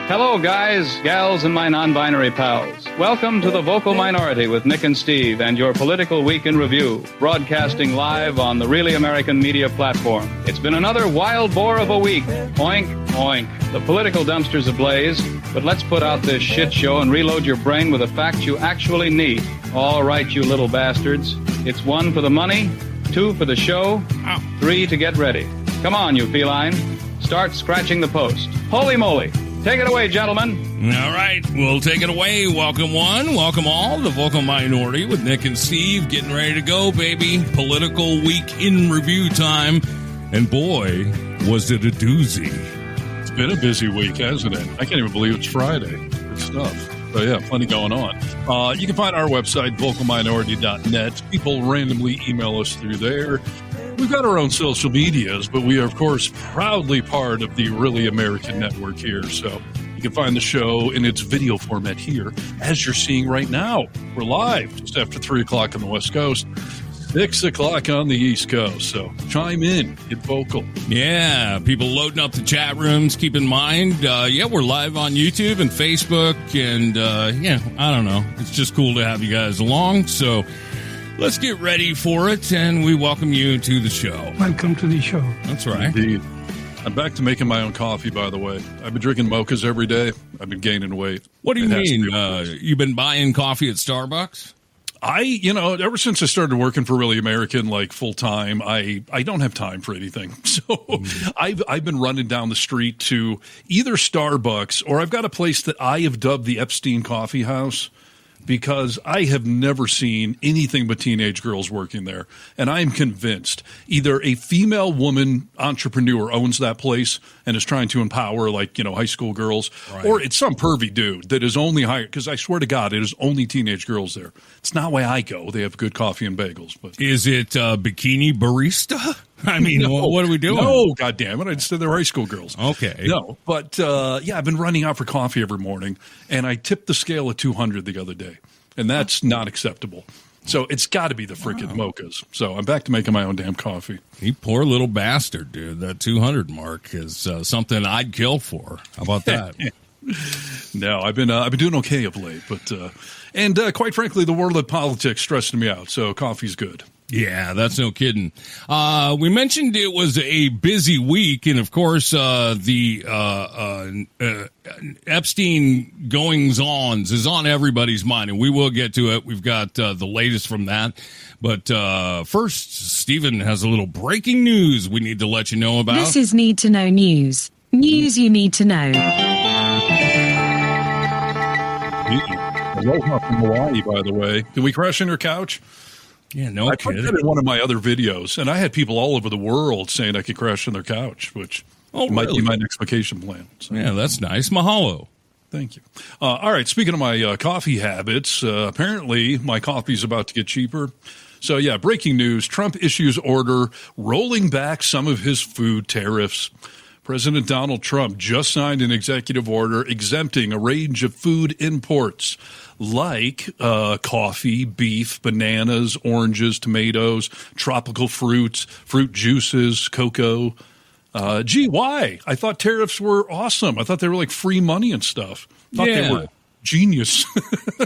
Hello, guys, gals, and my non-binary pals. Welcome to The Vocal Minority with Nick and Steve and your Political Week in Review, broadcasting live on the Really American Media platform. It's been another wild boar of a week. Oink, oink. The political dumpster's ablaze, but let's put out this shit show and reload your brain with the facts you actually need. All right, you little bastards. It's 1 for the money, 2 for the show, 3 to get ready. Come on, you feline. Start scratching the post. Holy moly. Take it away, gentlemen. All right, we'll take it away. Welcome one, welcome all. The Vocal Minority with Nick and Steve getting ready to go, baby. Political Week in Review time. And boy, was it a doozy. It's been a busy week, hasn't it? I can't even believe it's Friday. Good stuff. So yeah, plenty going on. You can find our website, vocalminority.net. People randomly email us through there. We've got our own social medias, but we are, of course, proudly part of the Really American Network here. So you can find the show in its video format here, as you're seeing right now. We're live just after 3 o'clock on the West Coast, 6 o'clock on the East Coast. So chime in, get vocal. Yeah, people loading up the chat rooms. Keep in mind, we're live on YouTube and Facebook. And, I don't know. It's just cool to have you guys along. So let's get ready for it, and we welcome you to the show. Welcome to the show. That's right. Indeed. I'm back to making my own coffee, by the way. I've been drinking mochas every day. I've been gaining weight. What do you mean? You've been buying coffee at Starbucks? Ever since I started working for Really American, like full time, I don't have time for anything. So I've been running down the street to either Starbucks or I've got a place that I have dubbed the Epstein Coffee House, because I have never seen anything but teenage girls working there. And I am convinced either a female woman entrepreneur owns that place and is trying to empower, high school girls, right, or it's some pervy dude that is only hired, because I swear to God, it is only teenage girls there. It's not why I go. They have good coffee and bagels. But is it bikini barista? I mean, no, what are we doing? No, goddammit. I just said they're high school girls. Okay. No, but I've been running out for coffee every morning, and I tipped the scale at 200 the other day, and that's not acceptable. So it's got to be the freaking mochas. So I'm back to making my own damn coffee. You poor little bastard, dude. That 200 mark is something I'd kill for. How about that? No, I've been doing okay of late, but quite frankly, the world of politics stressed me out. So coffee's good. Yeah, that's no kidding. We mentioned it was a busy week, and of course, the Epstein goings-ons is on everybody's mind, and we will get to it. We've got the latest from that. But first, Stephen has a little breaking news we need to let you know about. This is Need to Know News. News you need to know. Aloha from Hawaii, by the way. Did we crash in your couch? Yeah, no I kidding. put that in one of my other videos, and I had people all over the world saying I could crash on their couch, which might be my next vacation plan. So. Yeah, that's nice. Mahalo. Thank you. All right, speaking of my coffee habits, apparently my coffee's about to get cheaper. So, yeah, breaking news. Trump issues order rolling back some of his food tariffs. President Donald Trump just signed an executive order exempting a range of food imports like coffee, beef, bananas, oranges, tomatoes, tropical fruits, fruit juices, cocoa. Why? I thought tariffs were awesome. I thought they were like free money and stuff. I thought they were genius.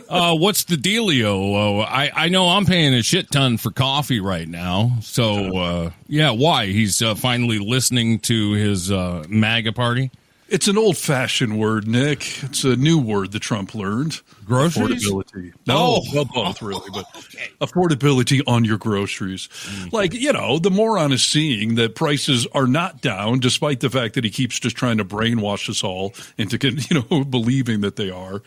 What's the dealio? I know I'm paying a shit ton for coffee right now. So, why? He's finally listening to his MAGA party? It's an old-fashioned word, Nick. It's a new word that Trump learned. Groceries? Affordability. No, well, both, really, but affordability on your groceries. Mm-hmm. The moron is seeing that prices are not down, despite the fact that he keeps just trying to brainwash us all into, believing that they are.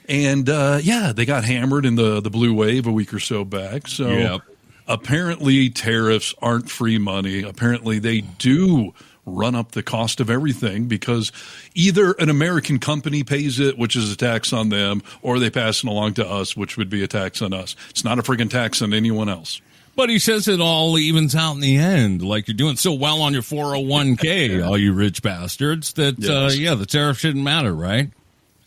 And, they got hammered in the blue wave a week or so back. So apparently tariffs aren't free money. Apparently they do run up the cost of everything, because either an American company pays it, which is a tax on them, or they pass it along to us, which would be a tax on us. It's not a friggin' tax on anyone else. But he says it all evens out in the end, like you're doing so well on your 401k, all you rich bastards, that, the tariff shouldn't matter, right?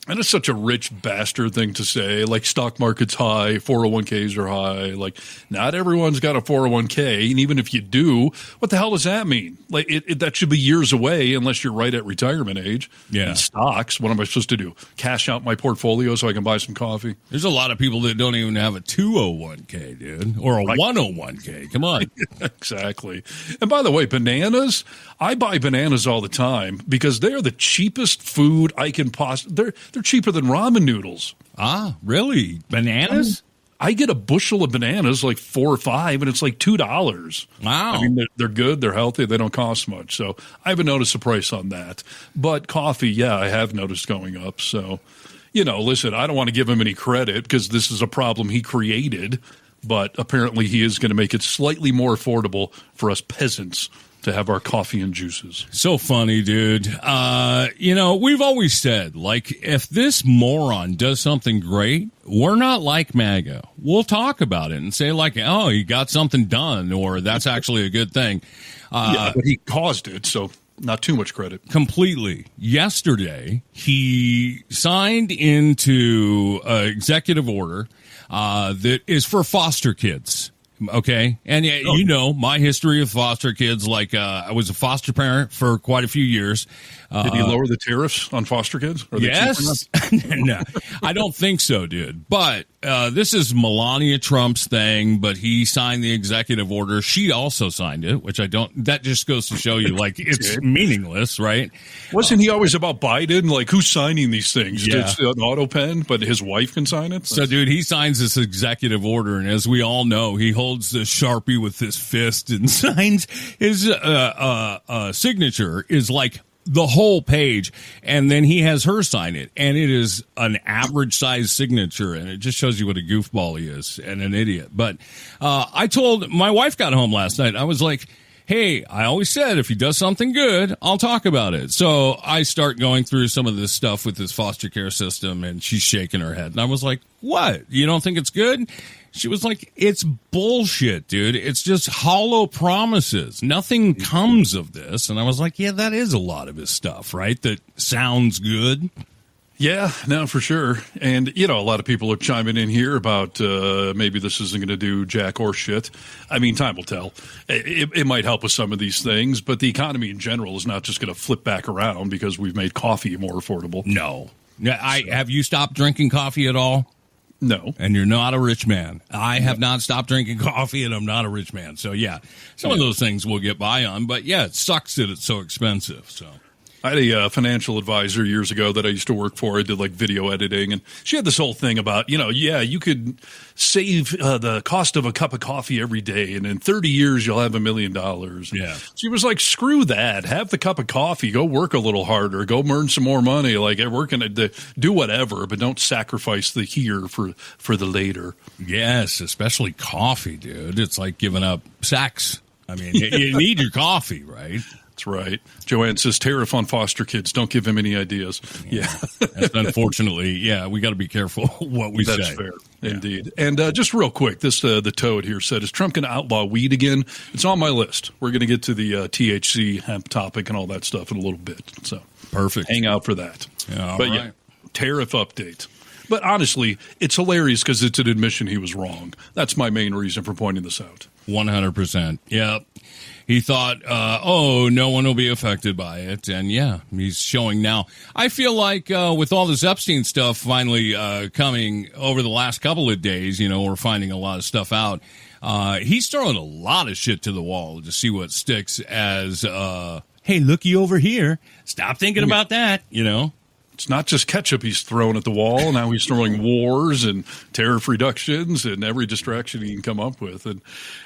And it's such a rich bastard thing to say, like stock market's high, 401ks are high. Like, not everyone's got a 401k. And even if you do, what the hell does that mean? Like, that should be years away unless you're right at retirement age. Yeah. And stocks, what am I supposed to do? Cash out my portfolio so I can buy some coffee? There's a lot of people that don't even have a 201k, dude, or a 101k. Come on. Exactly. And by the way, bananas, I buy bananas all the time because they're the cheapest food I can possibly. They're cheaper than ramen noodles. Ah, really? Bananas? I get a bushel of bananas, like 4 or 5, and it's like $2. Wow. I mean, they're good, they're healthy, they don't cost much. So I haven't noticed the price on that. But coffee, yeah, I have noticed going up. So, listen, I don't want to give him any credit because this is a problem he created. But apparently he is going to make it slightly more affordable for us peasants to have our coffee and juices. So funny, dude. We've always said, like, if this moron does something great, we're not like MAGA. We'll talk about it and say, like, oh, he got something done, or that's actually a good thing. Yeah, but he caused it, so not too much credit. Completely. Yesterday, he signed into an executive order that is for foster kids. Okay. And my history of foster kids, like, I was a foster parent for quite a few years. Did he lower the tariffs on foster kids? Yes. No, I don't think so, dude. But this is Melania Trump's thing, but he signed the executive order. She also signed it, which I don't. That just goes to show you, like, it's meaningless, right? Wasn't he always about Biden? Like, who's signing these things? Yeah. It's an auto pen, but his wife can sign it? So, dude, he signs this executive order, and as we all know, he holds the Sharpie with his fist and signs his signature is like the whole page, and then he has her sign it, and it is an average size signature, and it just shows you what a goofball he is and an idiot. But I told my wife got home last night. I was like, hey, I always said if he does something good, I'll talk about it. So I start going through some of this stuff with this foster care system, and she's shaking her head. And I was like, what? You don't think it's good? She was like, it's bullshit, dude. It's just hollow promises. Nothing comes of this. And I was like, yeah, that is a lot of his stuff, right? That sounds good. Yeah, no, for sure. And, a lot of people are chiming in here about maybe this isn't going to do jack or shit. I mean, time will tell. It might help with some of these things, but the economy in general is not just going to flip back around because we've made coffee more affordable. No. Have you stopped drinking coffee at all? No. And you're not a rich man. I have not stopped drinking coffee, and I'm not a rich man. So, yeah, some of those things we'll get by on. But, yeah, it sucks that it's so expensive. So I had a financial advisor years ago that I used to work for. I did like video editing, and she had this whole thing about, you could save the cost of a cup of coffee every day, and in 30 years you'll have $1 million. Yeah. She was like, screw that. Have the cup of coffee. Go work a little harder. Go earn some more money. Like, working do whatever, but don't sacrifice the here for the later. Yes, especially coffee, dude. It's like giving up sex. I mean, you need your coffee, right? That's right. Joanne says, tariff on foster kids. Don't give him any ideas. Yeah. That's unfortunately, we got to be careful what we say. That's fair. Yeah. Indeed. And just real quick, this the Toad here said, is Trump going to outlaw weed again? It's on my list. We're going to get to the THC hemp topic and all that stuff in a little bit. So perfect. Hang out for that. Yeah, but right. Tariff update. But honestly, it's hilarious because it's an admission he was wrong. That's my main reason for pointing this out. 100%. Yeah. He thought, no one will be affected by it. And, he's showing now. I feel like with all this Epstein stuff finally coming over the last couple of days, we're finding a lot of stuff out. He's throwing a lot of shit to the wall to see what sticks as, hey, looky over here. Stop thinking about that, It's not just ketchup he's throwing at the wall. Now he's throwing wars and tariff reductions and every distraction he can come up with. And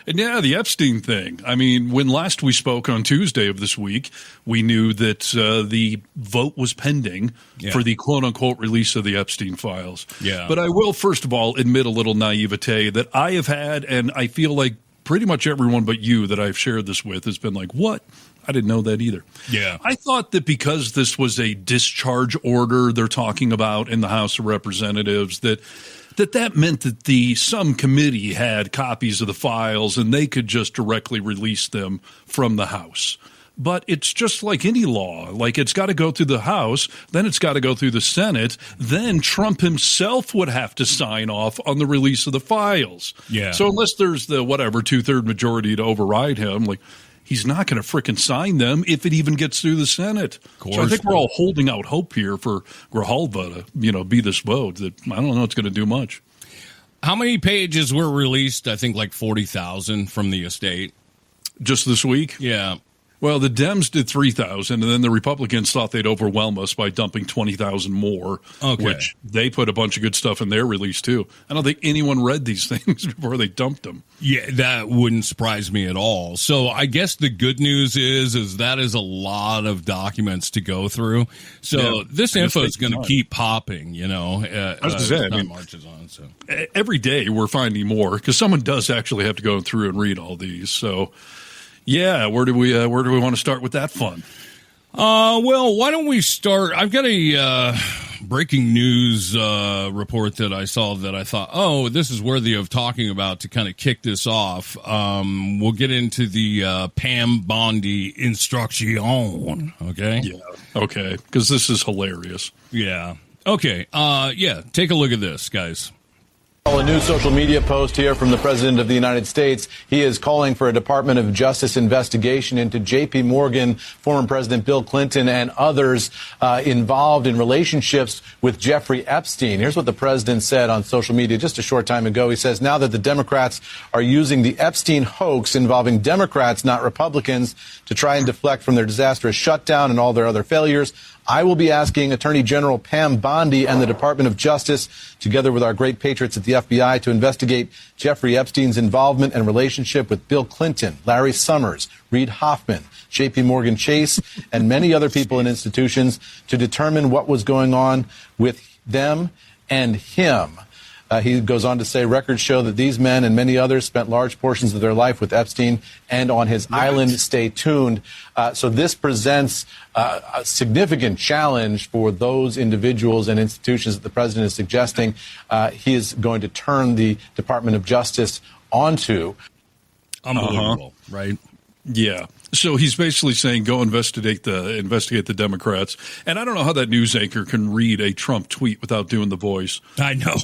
the Epstein thing. I mean, when last we spoke on Tuesday of this week, we knew that the vote was pending for the quote-unquote release of the Epstein files. Yeah. But I will, first of all, admit a little naivete that I have had, and I feel like pretty much everyone but you that I've shared this with has been like, what? I didn't know that either. Yeah. I thought that because this was a discharge order they're talking about in the House of Representatives, that meant that some committee had copies of the files and they could just directly release them from the House. but it's just like any law. Like, it's got to go through the House, then it's got to go through the Senate, then Trump himself would have to sign off on the release of the files. Yeah. So unless there's the, whatever, 2/3 majority to override him, like, he's not going to frickin' sign them if it even gets through the Senate. Of course. So I think we're all holding out hope here for Grijalva to, be this vote. That I don't know it's going to do much. How many pages were released? I think like 40,000 from the estate. Just this week? Yeah. Well, the Dems did 3,000, and then the Republicans thought they'd overwhelm us by dumping 20,000 more, which they put a bunch of good stuff in their release, too. I don't think anyone read these things before they dumped them. Yeah, that wouldn't surprise me at all. So I guess the good news is that is a lot of documents to go through. So this info is going to keep popping, I was going to say, marches on. So every day we're finding more, because someone does actually have to go through and read all these. So, yeah, where do we want to start with that fun? Well, why don't we start? I've got a breaking news report that I saw that I thought, this is worthy of talking about to kind of kick this off. We'll get into the Pam Bondi instruction, okay? Yeah, okay, because this is hilarious. Yeah. Okay, take a look at this, guys. A new social media post here from the President of the United States. He is calling for a Department of Justice investigation into J.P. Morgan, former President Bill Clinton, and others involved in relationships with Jeffrey Epstein. Here's what the president said on social media just a short time ago. He says, now that the Democrats are using the Epstein hoax involving Democrats, not Republicans, to try and deflect from their disastrous shutdown and all their other failures, I will be asking Attorney General Pam Bondi and the Department of Justice, together with our great patriots at the FBI, to investigate Jeffrey Epstein's involvement and relationship with Bill Clinton, Larry Summers, Reid Hoffman, J.P. Morgan Chase, and many other people and institutions to determine what was going on with them and him. He goes on to say records show that these men and many others spent large portions of their life with Epstein and on his island. Stay tuned. So this presents a significant challenge for those individuals and institutions that the president is suggesting he is going to turn the Department of Justice onto. Unbelievable, right? Yeah. So he's basically saying, go investigate the Democrats. And I don't know how that news anchor can read a Trump tweet without doing the voice. I know.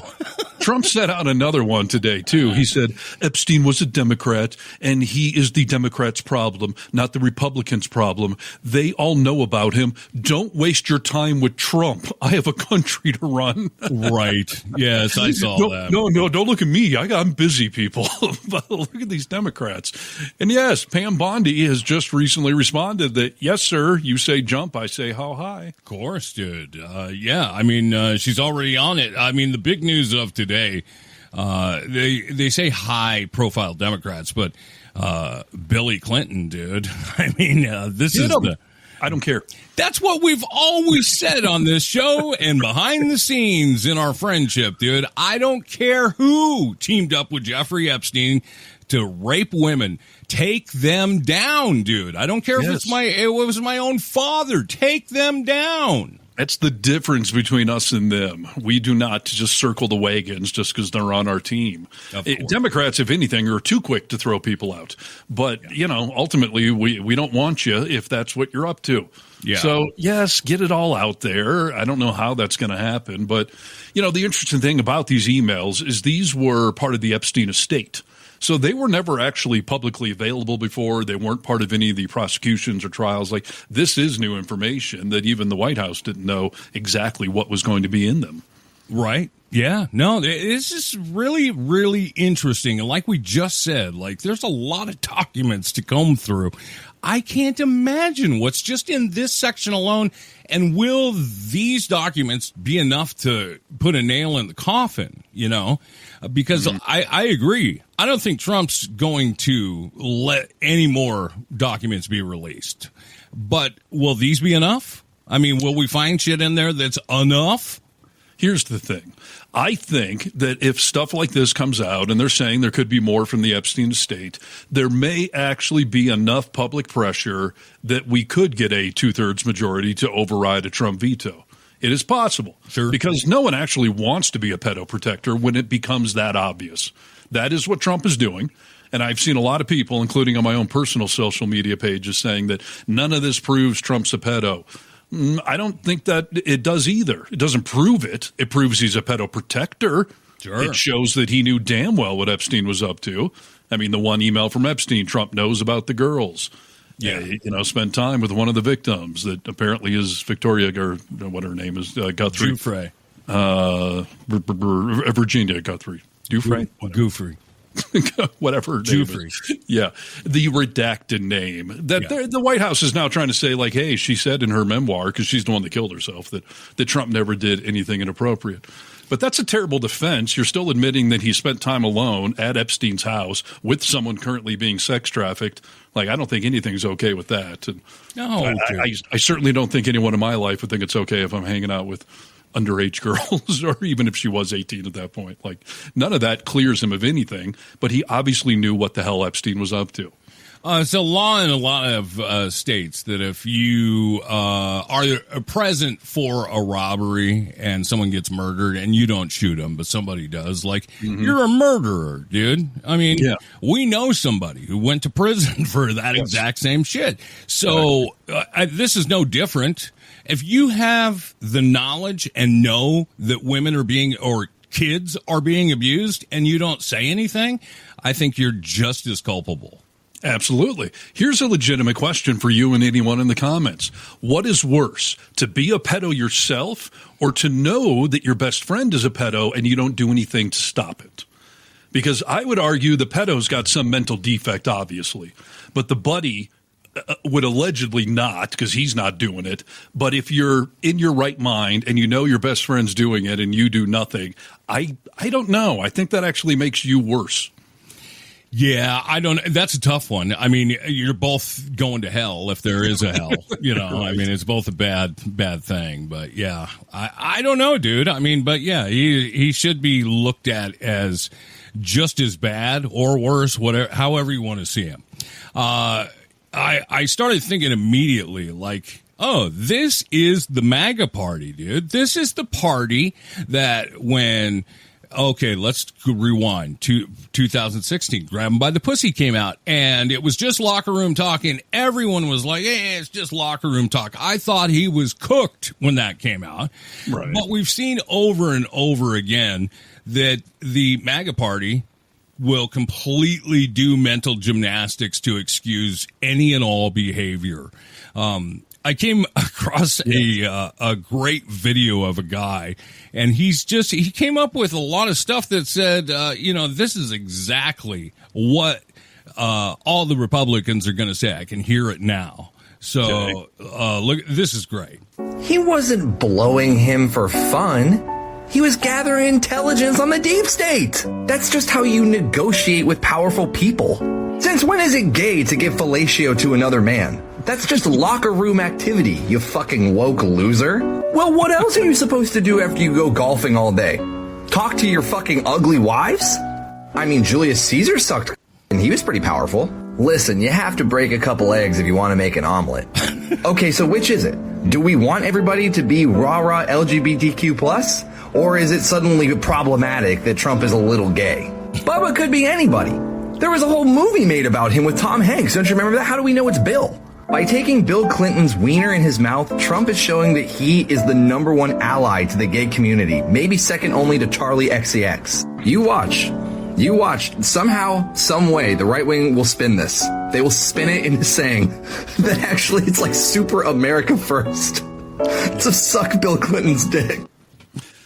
Trump set out another one today, too. He said Epstein was a Democrat, and he is the Democrats' problem, not the Republicans' problem. They all know about him. Don't waste your time with Trump. I have a country to run. Right. Yes, I saw that. No, don't look at me. I'm busy, people. But look at these Democrats. And yes, Pam Bondi has just recently responded that, yes, sir, you say jump, I say how high. Of course, dude. She's already on it. I mean, the big news of today, they say high-profile Democrats, but Billy Clinton, dude. I mean, this is the... I don't care. That's what we've always said on this show and behind the scenes in our friendship, dude. I don't care who teamed up with Jeffrey Epstein to rape women. Take them down, dude. I don't care if it was my own father. Take them down. That's the difference between us and them. We do not just circle the wagons just because they're on our team. Democrats, if anything, are too quick to throw people out. But, ultimately, we don't want you if that's what you're up to. Yeah. So, yes, get it all out there. I don't know how that's going to happen. But, the interesting thing about these emails is these were part of the Epstein estate. So they were never actually publicly available before. They weren't part of any of the prosecutions or trials. Like, this is new information that even the White House didn't know exactly what was going to be in them. Right. Yeah. No, it's just really, really interesting. And like we just said, there's a lot of documents to comb through. I can't imagine what's just in this section alone. And will these documents be enough to put a nail in the coffin, Because I agree. I don't think Trump's going to let any more documents be released. But will these be enough? I mean, will we find shit in there that's enough? Here's the thing. I think that if stuff like this comes out, and they're saying there could be more from the Epstein estate, there may actually be enough public pressure that we could get a 2/3 majority to override a Trump veto. It is possible. Sure. Because no one actually wants to be a pedoprotector when it becomes that obvious. That is what Trump is doing. And I've seen a lot of people, including on my own personal social media pages, saying that none of this proves Trump's a pedo. I don't think that it does either. It doesn't prove it. It proves he's a pedo protector. Sure. It shows that he knew damn well what Epstein was up to. I mean, the one email from Epstein, Trump knows about the girls. Yeah. Spent time with one of the victims that apparently is Victoria, or what her name is, Guthrie. Giuffre. Virginia Guthrie. Giuffre? Giuffre. Whatever her name is. Yeah, the redacted name. The White House is now trying to say, like, hey, she said in her memoir, because she's the one that killed herself, that Trump never did anything inappropriate. But that's a terrible defense. You're still admitting that he spent time alone at Epstein's house with someone currently being sex trafficked. Like, I don't think anything's okay with that. And No, I certainly don't think anyone in my life would think it's okay if I'm hanging out with underage girls, or even if she was 18 at that point. Like, none of that clears him of anything, but he obviously knew what the hell Epstein was up to. It's a law in a lot of states that if you are present for a robbery and someone gets murdered and you don't shoot them, but somebody does, like, you're a murderer, dude. I mean, we know somebody who went to prison for that exact same shit. So this is no different. If you have the knowledge and know that women are being, or kids are being abused, and you don't say anything, I think you're just as culpable. Absolutely. Here's a legitimate question for you and anyone in the comments. What is worse, to be a pedo yourself, or to know that your best friend is a pedo and you don't do anything to stop it? Because I would argue the pedo's got some mental defect, obviously, but the buddy would allegedly not, because he's not doing it. But if you're in your right mind and you know your best friend's doing it and you do nothing, I don't know. I think that actually makes you worse. Yeah, I don't. That's a tough one. I mean, you're both going to hell if there is a hell. You know, I mean, it's both a bad thing. But yeah, I don't know, dude. I mean, but yeah, he should be looked at as just as bad or worse, whatever, however you want to see him. I started thinking immediately, like, oh, this is the MAGA party, dude. This is the party that when. Okay, let's rewind to 2016. Grab 'em by the Pussy came out, and it was just locker room talk, and everyone was like, hey, it's just locker room talk. I thought he was cooked when that came out. Right. But we've seen over and over again that the MAGA party will completely do mental gymnastics to excuse any and all behavior. I came across a great video of a guy, and he came up with a lot of stuff that said, this is exactly what all the Republicans are going to say. I can hear it now. So look, this is great. He wasn't blowing him for fun. He was gathering intelligence on the deep state. That's just how you negotiate with powerful people. Since when is it gay to give fellatio to another man? That's just locker room activity, you fucking woke loser. Well, what else are you supposed to do after you go golfing all day? Talk to your fucking ugly wives? I mean, Julius Caesar sucked and he was pretty powerful. Listen, you have to break a couple eggs if you want to make an omelet. Okay, so which is it? Do we want everybody to be rah-rah LGBTQ+? Or is it suddenly problematic that Trump is a little gay? Bubba could be anybody. There was a whole movie made about him with Tom Hanks. Don't you remember that? How do we know it's Bill? By taking Bill Clinton's wiener in his mouth, Trump is showing that he is the #1 ally to the gay community, maybe second only to Charlie XCX. You watch. Somehow, some way, the right wing will spin this. They will spin it into saying that actually it's like super America first to suck Bill Clinton's dick.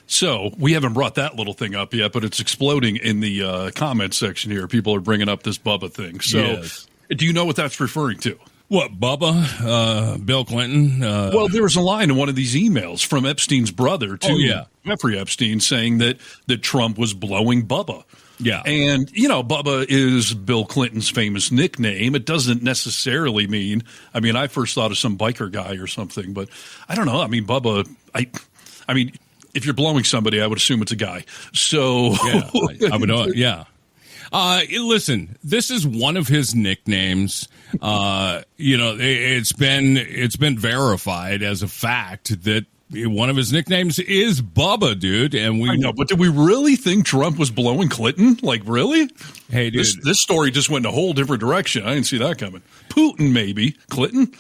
So we haven't brought that little thing up yet, but it's exploding in the comment section here. People are bringing up this Bubba thing. So do you know what that's referring to? What, Bubba? Bill Clinton? Well, there was a line in one of these emails from Epstein's brother to Jeffrey Epstein saying that Trump was blowing Bubba. Yeah. And, Bubba is Bill Clinton's famous nickname. It doesn't necessarily mean, I first thought of some biker guy or something, but I don't know. I mean, Bubba, if you're blowing somebody, I would assume it's a guy. So yeah, I would know. Yeah. Listen, this is one of his nicknames. It's been verified as a fact that one of his nicknames is Bubba, dude. And I know, but did we really think Trump was blowing Clinton? Like, really? Hey, dude. This story just went in a whole different direction. I didn't see that coming. Putin, maybe. Clinton?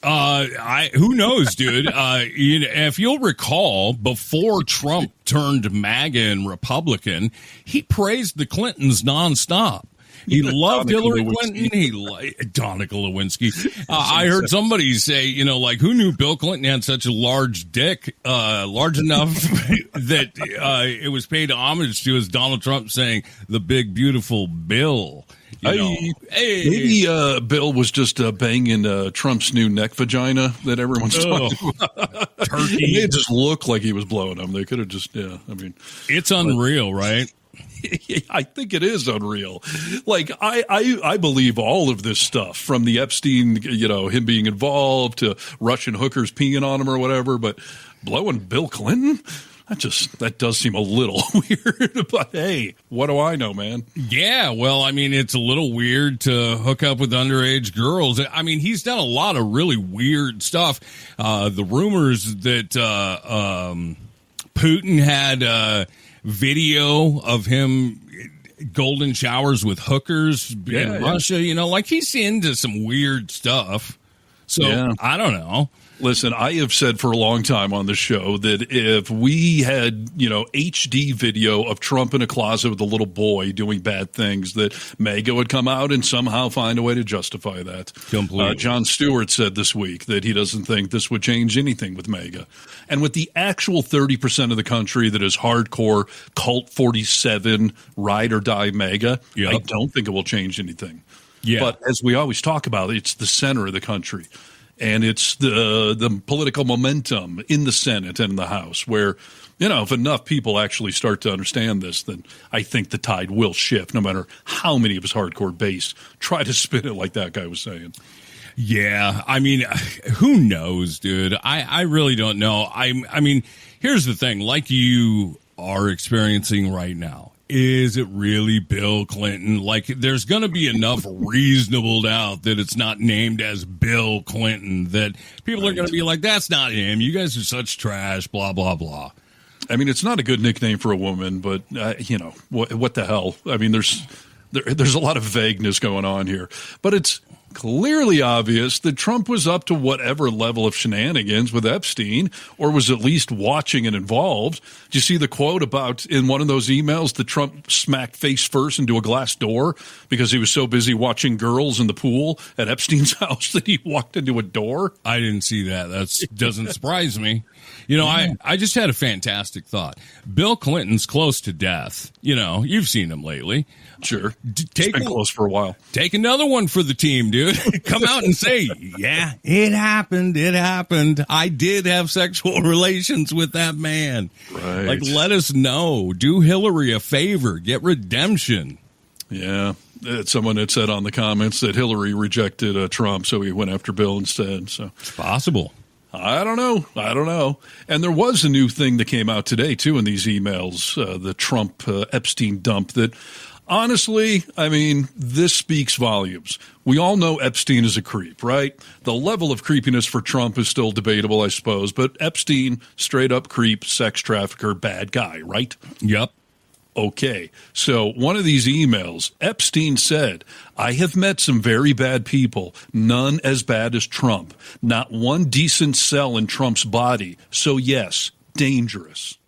Who knows, dude? If you'll recall, before Trump turned MAGA and Republican, he praised the Clintons nonstop. He loved Hillary Clinton. He liked Donica Lewinsky. I heard somebody say, who knew Bill Clinton had such a large dick, large enough that it was paid homage to as Donald Trump saying, the big, beautiful Bill. Maybe Bill was just banging Trump's new neck vagina that everyone's talking about. Turkey. It made it just look like he was blowing them. They could have just, It's unreal, right? I think it is unreal. Like, I believe all of this stuff, from the Epstein, him being involved, to Russian hookers peeing on him or whatever, but blowing Bill Clinton? That does seem a little weird, but hey, what do I know, man? Yeah, well, it's a little weird to hook up with underage girls. He's done a lot of really weird stuff. The rumors that Putin had video of him golden showers with hookers in Russia, he's into some weird stuff. So I don't know. Listen, I have said for a long time on the show that if we had, HD video of Trump in a closet with a little boy doing bad things, that MAGA would come out and somehow find a way to justify that. Completely. Jon Stewart said this week that he doesn't think this would change anything with MAGA. And with the actual 30% of the country that is hardcore Cult 47, ride or die MAGA, I don't think it will change anything. Yeah. But as we always talk about, it's the center of the country. And it's the political momentum in the Senate and in the House where, if enough people actually start to understand this, then I think the tide will shift, no matter how many of his hardcore base try to spin it like that guy was saying. Yeah, who knows, dude? I really don't know. Here's the thing, like you are experiencing right now. Is it really Bill Clinton? Like, there's going to be enough reasonable doubt that it's not named as Bill Clinton that people are going to be like, that's not him. You guys are such trash, blah, blah, blah. It's not a good nickname for a woman, but, what the hell? There's a lot of vagueness going on here. But it's clearly obvious that Trump was up to whatever level of shenanigans with Epstein, or was at least watching and involved. Did you see the quote about in one of those emails that Trump smacked face first into a glass door because he was so busy watching girls in the pool at Epstein's house that he walked into a door? I didn't see that. That doesn't surprise me. I just had a fantastic thought. Bill Clinton's close to death. You've seen him lately. Sure. He's been close for a while. Take another one for the team, dude. Come out and say, yeah, it happened. It happened. I did have sexual relations with that man. Right. Let us know. Do Hillary a favor. Get redemption. Yeah. Someone had said on the comments that Hillary rejected Trump, so he went after Bill instead. So it's possible. I don't know. And there was a new thing that came out today, too, in these emails, the Trump Epstein dump that, honestly, this speaks volumes. We all know Epstein is a creep, right? The level of creepiness for Trump is still debatable, I suppose, but Epstein, straight up creep, sex trafficker, bad guy, right? Yep. Okay, so one of these emails, Epstein said, I have met some very bad people, none as bad as Trump. Not one decent cell in Trump's body. So yes, dangerous.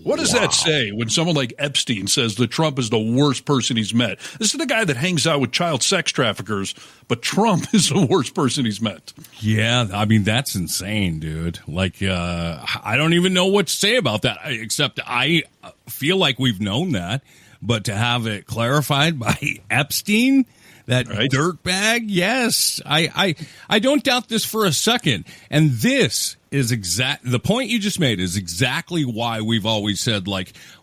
What does that say when someone like Epstein says that Trump is the worst person he's met? This is the guy that hangs out with child sex traffickers, but Trump is the worst person he's met. Yeah, that's insane, dude. I don't even know what to say about that, except I feel like we've known that. But to have it clarified by Epstein, that dirtbag, yes. I don't doubt this for a second. And this is the point you just made is exactly why we've always said,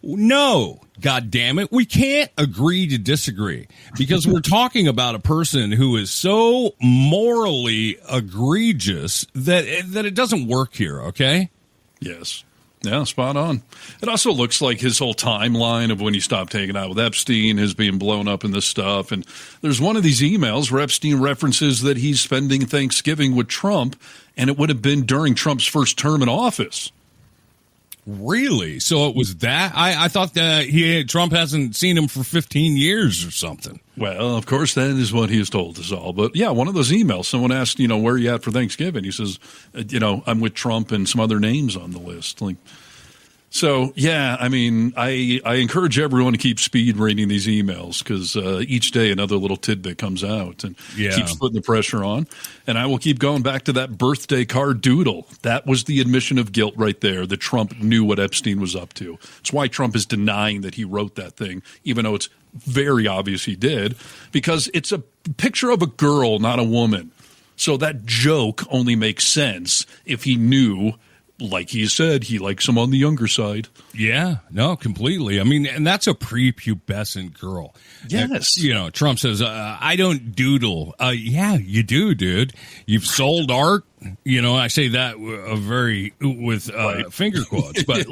no, God damn it, we can't agree to disagree, because we're talking about a person who is so morally egregious that it doesn't work here. Okay. Yes. Yeah, spot on. It also looks like his whole timeline of when he stopped hanging out with Epstein is being blown up in this stuff. And there's one of these emails where Epstein references that he's spending Thanksgiving with Trump, and it would have been during Trump's first term in office. Really? So it was that? I thought that Trump hasn't seen him for 15 years or something. Well, of course, that is what he has told us all. But yeah, one of those emails, someone asked, where are you at for Thanksgiving? He says, I'm with Trump and some other names on the list. So, yeah, I mean, I encourage everyone to keep speed reading these emails because each day another little tidbit comes out and keeps putting the pressure on. And I will keep going back to that birthday card doodle. That was the admission of guilt right there, that Trump knew what Epstein was up to. It's why Trump is denying that he wrote that thing, even though it's very obvious he did, because it's a picture of a girl, not a woman. So that joke only makes sense if he knew, like he said, he likes him on the younger side. Yeah, no, completely. I mean, and that's a prepubescent girl. Yes. And, Trump says, I don't doodle. Yeah, you do, dude. You've sold art. I say that with finger quotes, but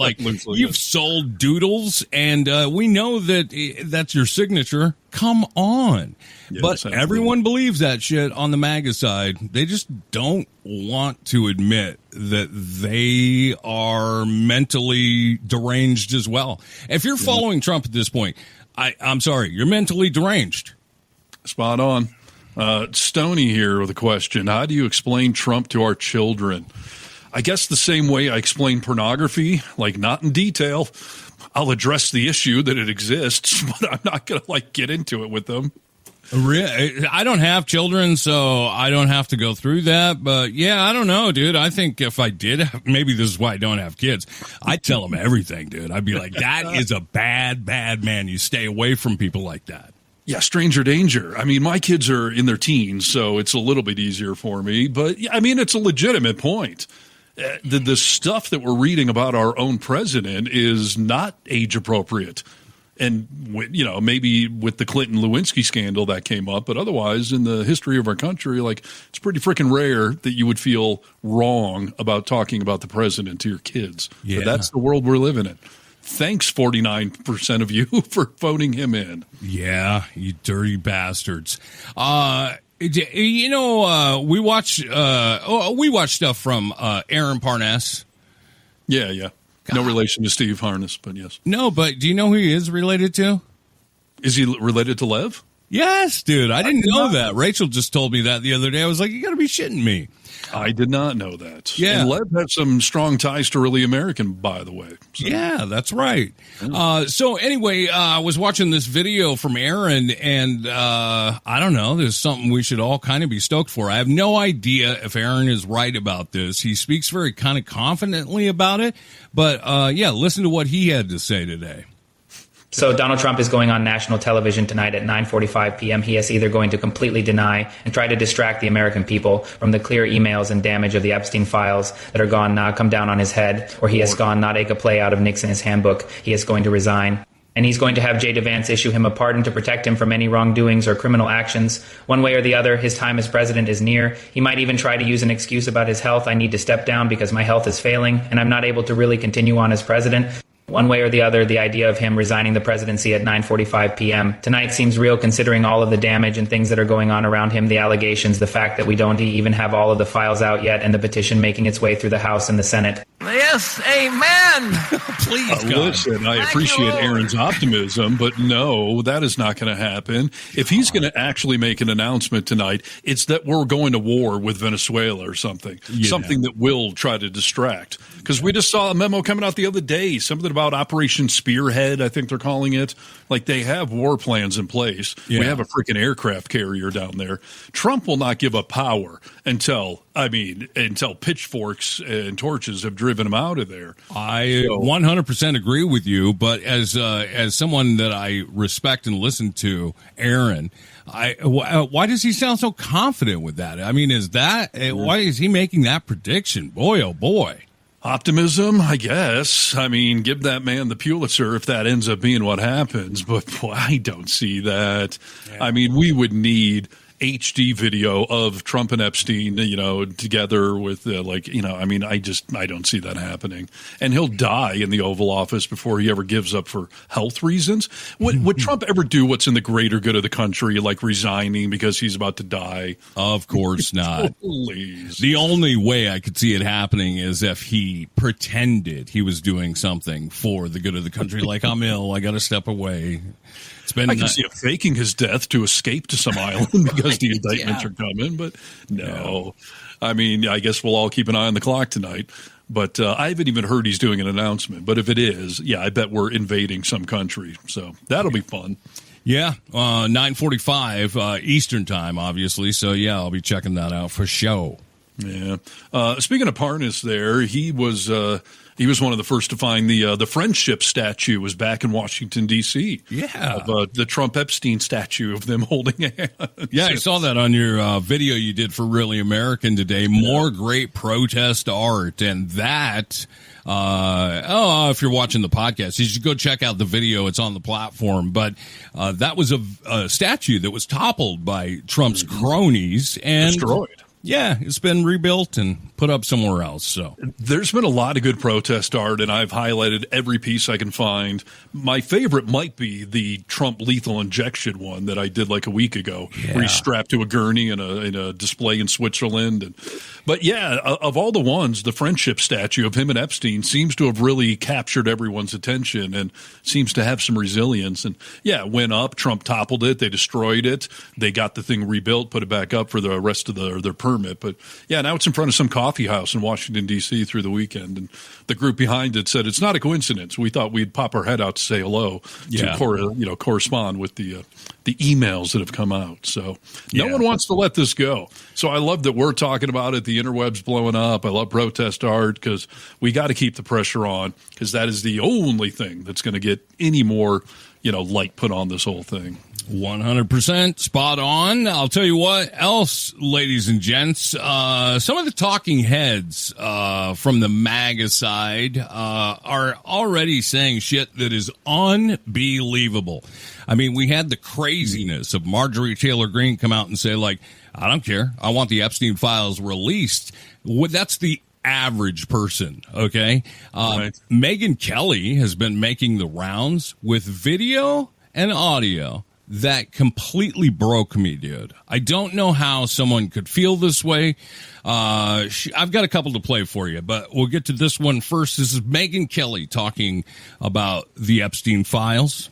you've sold doodles, and we know that that's your signature. Come on. Yes, but absolutely. Everyone believes that shit on the MAGA side. They just don't want to admit that they are mentally deranged as well. If you're following Trump at this point, I'm sorry, you're mentally deranged. Spot on. Stoney here with a question. How do you explain Trump to our children? I guess the same way I explain pornography, not in detail. I'll address the issue that it exists, but I'm not going to get into it with them. I don't have children, so I don't have to go through that. But yeah, I don't know, dude. I think if I did, maybe this is why I don't have kids. I'd tell them everything, dude. I'd be like, that is a bad, bad man. You stay away from people like that. Yeah, stranger danger. I mean, my kids are in their teens, so it's a little bit easier for me. But, I mean, it's a legitimate point. The stuff that we're reading about our own president is not age appropriate. And, maybe with the Clinton-Lewinsky scandal that came up. But otherwise, in the history of our country, it's pretty freaking rare that you would feel wrong about talking about the president to your kids. Yeah. But that's the world we're living in. Thanks, 49% of you, for voting him in. Yeah, you dirty bastards. We watch stuff from Aaron Parnas. Yeah. No relation to Steve Harness, but yes. No, but do you know who he is related to? Is he related to Lev? Yes, dude. I didn't know that. Rachel just told me that the other day. I was like, you got to be shitting me. I did not know that. Yeah. And Lev had some strong ties to Really American, by the way. So. Yeah, that's right. So anyway, I was watching this video from Aaron, and I don't know, there's something we should all kind of be stoked for. I have no idea if Aaron is right about this. He speaks very kind of confidently about it. But, listen to what he had to say today. So Donald Trump is going on national television tonight at 9:45 p.m. He is either going to completely deny and try to distract the American people from the clear emails and damage of the Epstein files that are come down on his head, or he has gone not take a play out of Nixon's handbook. He is going to resign. And he's going to have J. Vance issue him a pardon to protect him from any wrongdoings or criminal actions. One way or the other, his time as president is near. He might even try to use an excuse about his health. I need to step down because my health is failing, and I'm not able to really continue on as president. One way or the other, the idea of him resigning the presidency at 9:45 p.m. tonight seems real, considering all of the damage and things that are going on around him, the allegations, the fact that we don't even have all of the files out yet, and the petition making its way through the House and the Senate. Yes, amen. Please, God. Listen, I appreciate Aaron's optimism, but no, that is not going to happen. If he's going to actually make an announcement tonight, it's that we're going to war with Venezuela or something, something that will try to distract. Because we just saw a memo coming out the other day, something about Operation Spearhead, I think they're calling it. They have war plans in place. Yeah. We have a freaking aircraft carrier down there. Trump will not give up power until pitchforks and torches have driven him out of there. I 100% agree with you, but as someone that I respect and listen to, Aaron, why does he sound so confident with that? I mean, why is he making that prediction? Boy, oh boy. Optimism, I guess. I mean, give that man the Pulitzer if that ends up being what happens. But boy, I don't see that. Yeah. I mean, we would need HD video of Trump and Epstein, together with I don't see that happening. And he'll die in the Oval Office before he ever gives up for health reasons. Would Trump ever do what's in the greater good of the country, like resigning because he's about to die? Of course not. Please. The only way I could see it happening is if he pretended he was doing something for the good of the country, like I'm ill, I got to step away. I can see him faking his death to escape to some island because the indictments are coming, but no. I mean, I guess we'll all keep an eye on the clock tonight. But I haven't even heard he's doing an announcement. But if it is, I bet we're invading some country. So that'll be fun. Yeah, 9:45 Eastern time, obviously. So, I'll be checking that out for show. Yeah. Speaking of Parnas there, he was one of the first to find the friendship statue was back in Washington, D.C. Yeah. Of the Trump-Epstein statue of them holding a hand. Yeah, I saw that on your video you did for Really American today. More great protest art. And that, if you're watching the podcast, you should go check out the video. It's on the platform. But that was a statue that was toppled by Trump's cronies and destroyed. Yeah, it's been rebuilt and put up somewhere else. So there's been a lot of good protest art, and I've highlighted every piece I can find. My favorite might be the Trump lethal injection one that I did like a week ago, where he's strapped to a gurney in a display in Switzerland. But of all the ones, the friendship statue of him and Epstein seems to have really captured everyone's attention and seems to have some resilience. And it went up. Trump toppled it. They destroyed it. They got the thing rebuilt, put it back up for the rest of their permit. But now it's in front of some coffee house in Washington, D.C. through the weekend. And the group behind it said it's not a coincidence. We thought we'd pop our head out to say hello to correspond with the emails that have come out. So no one wants to let this go. So I love that we're talking about it. The interweb's blowing up. I love protest art because we got to keep the pressure on because that is the only thing that's going to get any more, light put on this whole thing. 100% spot on. I'll tell you what else, ladies and gents. Some of the talking heads from the MAGA side are already saying shit that is unbelievable. I mean, we had the craziness of Marjorie Taylor Greene come out and say, like, I don't care. I want the Epstein files released. That's the average person, okay? Right. Megyn Kelly has been making the rounds with video and audio that completely broke me, dude. I don't know how someone could feel this way. I've got a couple to play for you, but we'll get to this one first. This is Megyn Kelly talking about the Epstein files.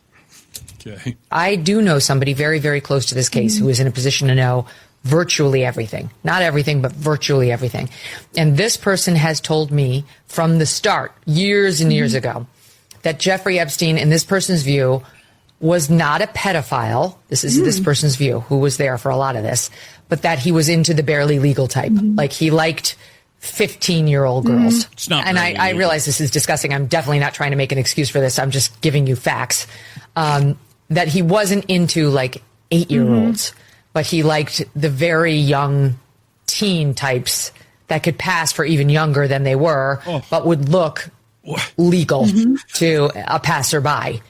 Okay. I do know somebody very, very close to this case who is in a position to know virtually everything. Not everything, but virtually everything. And this person has told me from the start, years and years ago, that Jeffrey Epstein, in this person's view, was not a pedophile. This is this person's view, who was there for a lot of this, but that he was into the barely legal type. Like he liked 15-year-old girls. It's not and I realize this is disgusting. I'm definitely not trying to make an excuse for this. I'm just giving you facts. That he wasn't into like 8-year-olds, but he liked the very young teen types that could pass for even younger than they were, but would look legal to a passerby.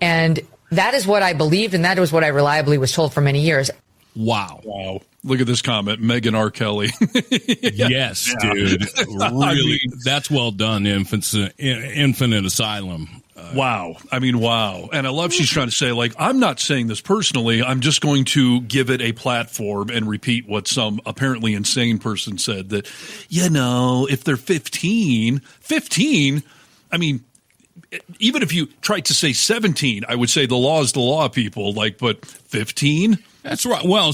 And that is what I believed, and that was what I reliably was told for many years. Wow. Look at this comment, Megyn R. Kelly. Yes, dude. Really, that's well done, Infinite Asylum. Wow. I mean, wow. And I love she's trying to say, like, I'm not saying this personally. I'm just going to give it a platform and repeat what some apparently insane person said that, if they're 15, I mean, even if you tried to say 17, I would say the law is the law, people. But 15? That's right. Well,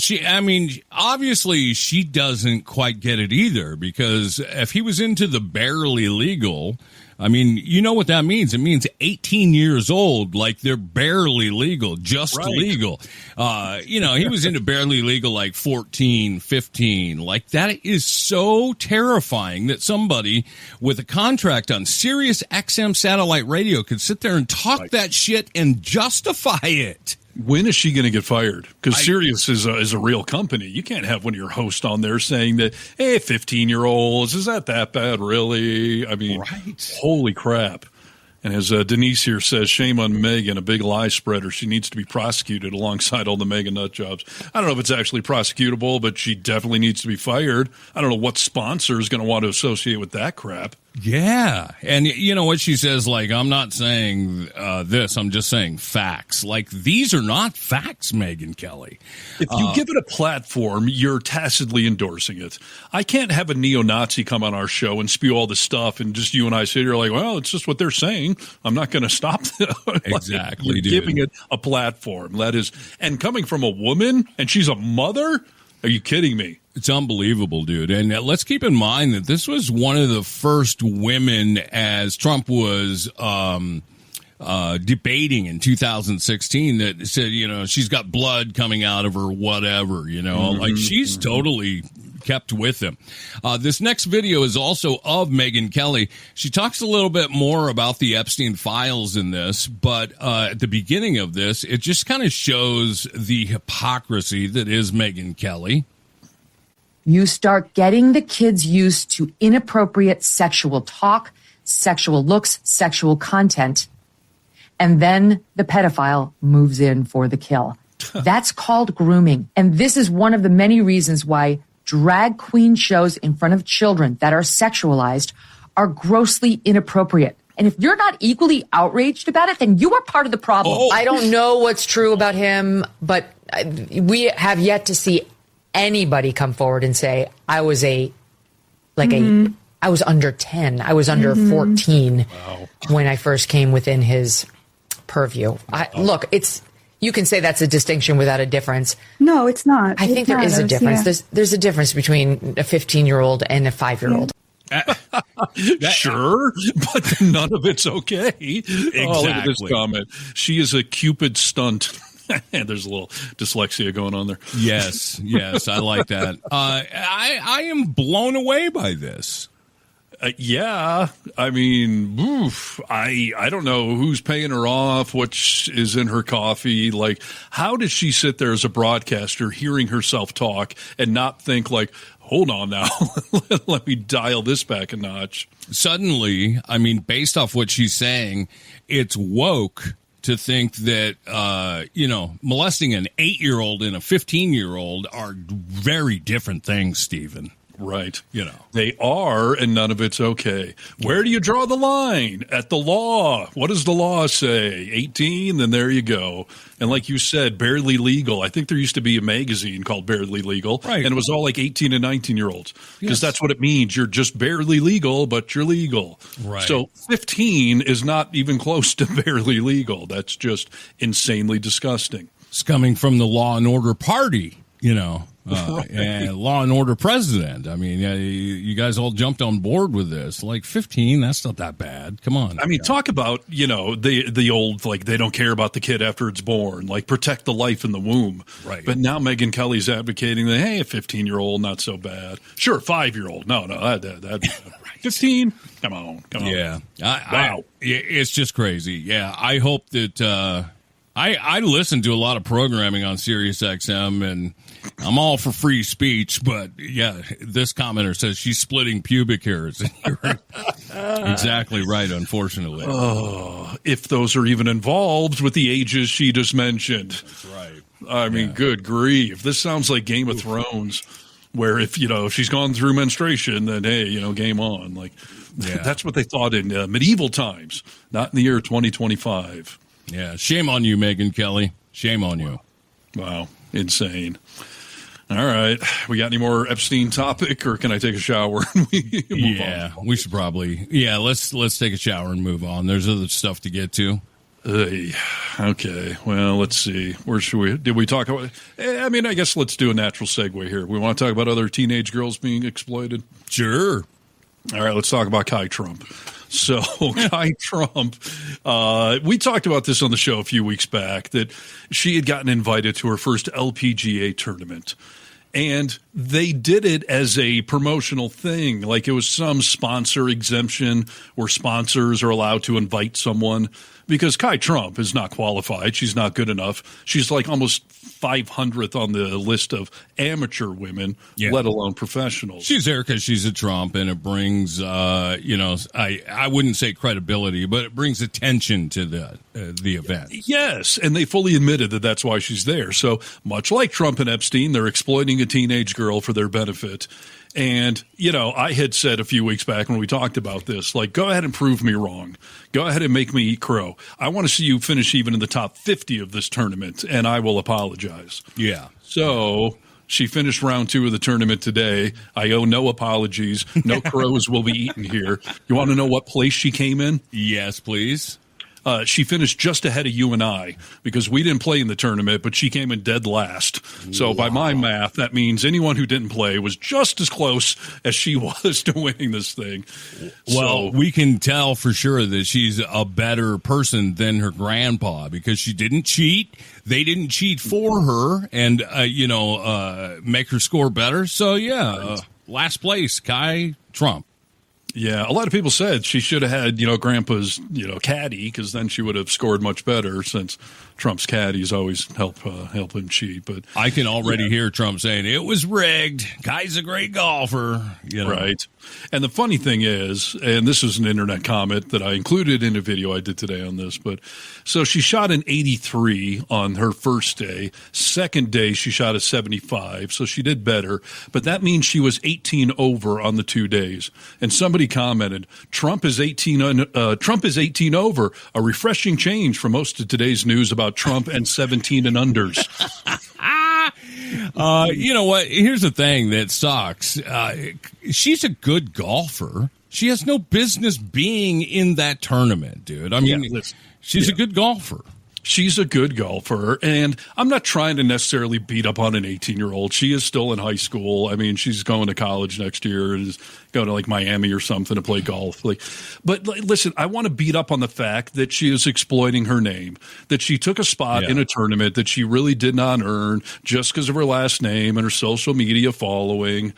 obviously she doesn't quite get it either, because if he was into the barely legal, I mean, you know what that means? It means 18 years old, like they're barely legal, just legal. He was into barely legal like 14, 15. Like that is so terrifying that somebody with a contract on Sirius XM satellite radio could sit there and talk that shit and justify it. When is she going to get fired? Because Sirius is a real company. You can't have one of your hosts on there saying that, hey, 15-year-olds, is that bad, really? I mean, holy crap. And as Denise here says, shame on Megan, a big lie spreader. She needs to be prosecuted alongside all the Megan nut jobs. I don't know if it's actually prosecutable, but she definitely needs to be fired. I don't know what sponsor is going to want to associate with that crap. Yeah. And you know what she says, like, I'm not saying this, I'm just saying facts. Like, these are not facts, Megyn Kelly. If you give it a platform, you're tacitly endorsing it. I can't have a neo-Nazi come on our show and spew all this stuff and just you and I sit here like, well, it's just what they're saying. I'm not going to stop them. Exactly, dude. Giving it a platform. That is, and coming from a woman, and she's a mother? Are you kidding me? It's unbelievable, dude. And let's keep in mind that this was one of the first women, as Trump was debating in 2016, that said, you know, she's got blood coming out of her, whatever, you know, like she's totally kept with him. This next video is also of Megyn Kelly. She talks a little bit more about the Epstein files in this, but at the beginning of this, it just kind of shows the hypocrisy that is Megyn Kelly. You start getting the kids used to inappropriate sexual talk, sexual looks, sexual content, and then the pedophile moves in for the kill. That's called grooming. And this is one of the many reasons why drag queen shows in front of children that are sexualized are grossly inappropriate. And if you're not equally outraged about it, then you are part of the problem. I don't know what's true about him, but we have yet to see anybody come forward and say, I was I was under 10. I was under 14 when I first came within his purview. Look, you can say that's a distinction without a difference. No, it's not. I think there is a difference. Yeah. There's a difference between a 15-year-old and a 5-year-old. Sure, but none of it's okay. Exactly. Oh, look at this comment. She is a Cupid stunt. There's a little dyslexia going on there. Yes, I like that. I am blown away by this. Yeah, I mean, I don't know who's paying her off, what is in her coffee. Like, how does she sit there as a broadcaster hearing herself talk and not think like, hold on now, let me dial this back a notch? Suddenly, I mean, based off what she's saying, it's woke to think that, molesting an 8-year-old and a 15-year-old are very different things, Stephen. Right. You know. They are, and none of it's okay. Where do you draw the line? At the law. What does the law say? 18? Then there you go. And like you said, Barely Legal. I think there used to be a magazine called Barely Legal. Right. And it was all like 18 and 19-year-olds. Because that's what it means. You're just barely legal, but you're legal. Right. So 15 is not even close to barely legal. That's just insanely disgusting. It's coming from the Law and Order party, you know. And Law and Order president. I mean, you guys all jumped on board with this. Like 15, that's not that bad. Come on. I mean, talk about, the old, like, they don't care about the kid after it's born, like protect the life in the womb. Right. But now Megyn Kelly's advocating that, hey, a 15-year-old, not so bad. Sure, 5-year-old. No, that 15? Come on. Yeah. Wow. It's just crazy. Yeah. I hope that, I listen to a lot of programming on Sirius XM, and I'm all for free speech, but yeah, this commenter says she's splitting pubic hairs. You're exactly right, unfortunately. Oh, if those are even involved with the ages she just mentioned. That's right. I mean, good grief. This sounds like Game of Thrones, where if she's gone through menstruation, then, hey, game on. Like, that's what they thought in medieval times, not in the year 2025. Yeah, shame on you, Megyn Kelly. Shame on you. Wow, insane. All right, we got any more Epstein topic, or can I take a shower and we move on? We should probably. Yeah, let's take a shower and move on. There's other stuff to get to. Okay, well, let's see. Where should we? Did we talk about? I mean, I guess let's do a natural segue here. We want to talk about other teenage girls being exploited. Sure. All right, let's talk about Kai Trump. So Kai Trump, we talked about this on the show a few weeks back, that she had gotten invited to her first LPGA tournament. And they did it as a promotional thing, like it was some sponsor exemption where sponsors are allowed to invite someone. because Kai Trump is not qualified. She's not good enough. She's like almost 500th on the list of amateur women, let alone professionals. She's there because she's a Trump, and it brings, I wouldn't say credibility, but it brings attention to the event. Yes, and they fully admitted that that's why she's there. So much like Trump and Epstein, they're exploiting a teenage girl for their benefit. And, I had said a few weeks back when we talked about this, like, go ahead and prove me wrong. Go ahead and make me eat crow. I want to see you finish even in the top 50 of this tournament, and I will apologize. Yeah. So she finished round 2 of the tournament today. I owe no apologies. No crows will be eaten here. You want to know what place she came in? Yes, please. She finished just ahead of you and I because we didn't play in the tournament, but she came in dead last. So by my math, that means anyone who didn't play was just as close as she was to winning this thing. Well, we can tell for sure that she's a better person than her grandpa because she didn't cheat. They didn't cheat for her and, make her score better. So, last place, Kai Trump. Yeah, a lot of people said she should have had, Grandpa's, caddy, because then she would have scored much better since Trump's caddies always help him cheat. But I can already hear Trump saying it was rigged. Kai's a great golfer. Right. And the funny thing is, and this is an internet comment that I included in a video I did today on this, but so she shot an 83 on her first day. Second day, she shot a 75, so she did better. But that means she was 18 over on the 2 days. And somebody commented, Trump is 18 over, a refreshing change from most of today's news about Trump and 17 and unders. You know what? Here's the thing that sucks. She's a good golfer. She has no business being in that tournament, dude. I mean, she's a good golfer. She's a good golfer, and I'm not trying to necessarily beat up on an 18-year-old. She is still in high school. I mean, she's going to college next year and is going to like Miami or something to play golf. But listen, I want to beat up on the fact that she is exploiting her name, that she took a spot in a tournament that she really did not earn just because of her last name and her social media following.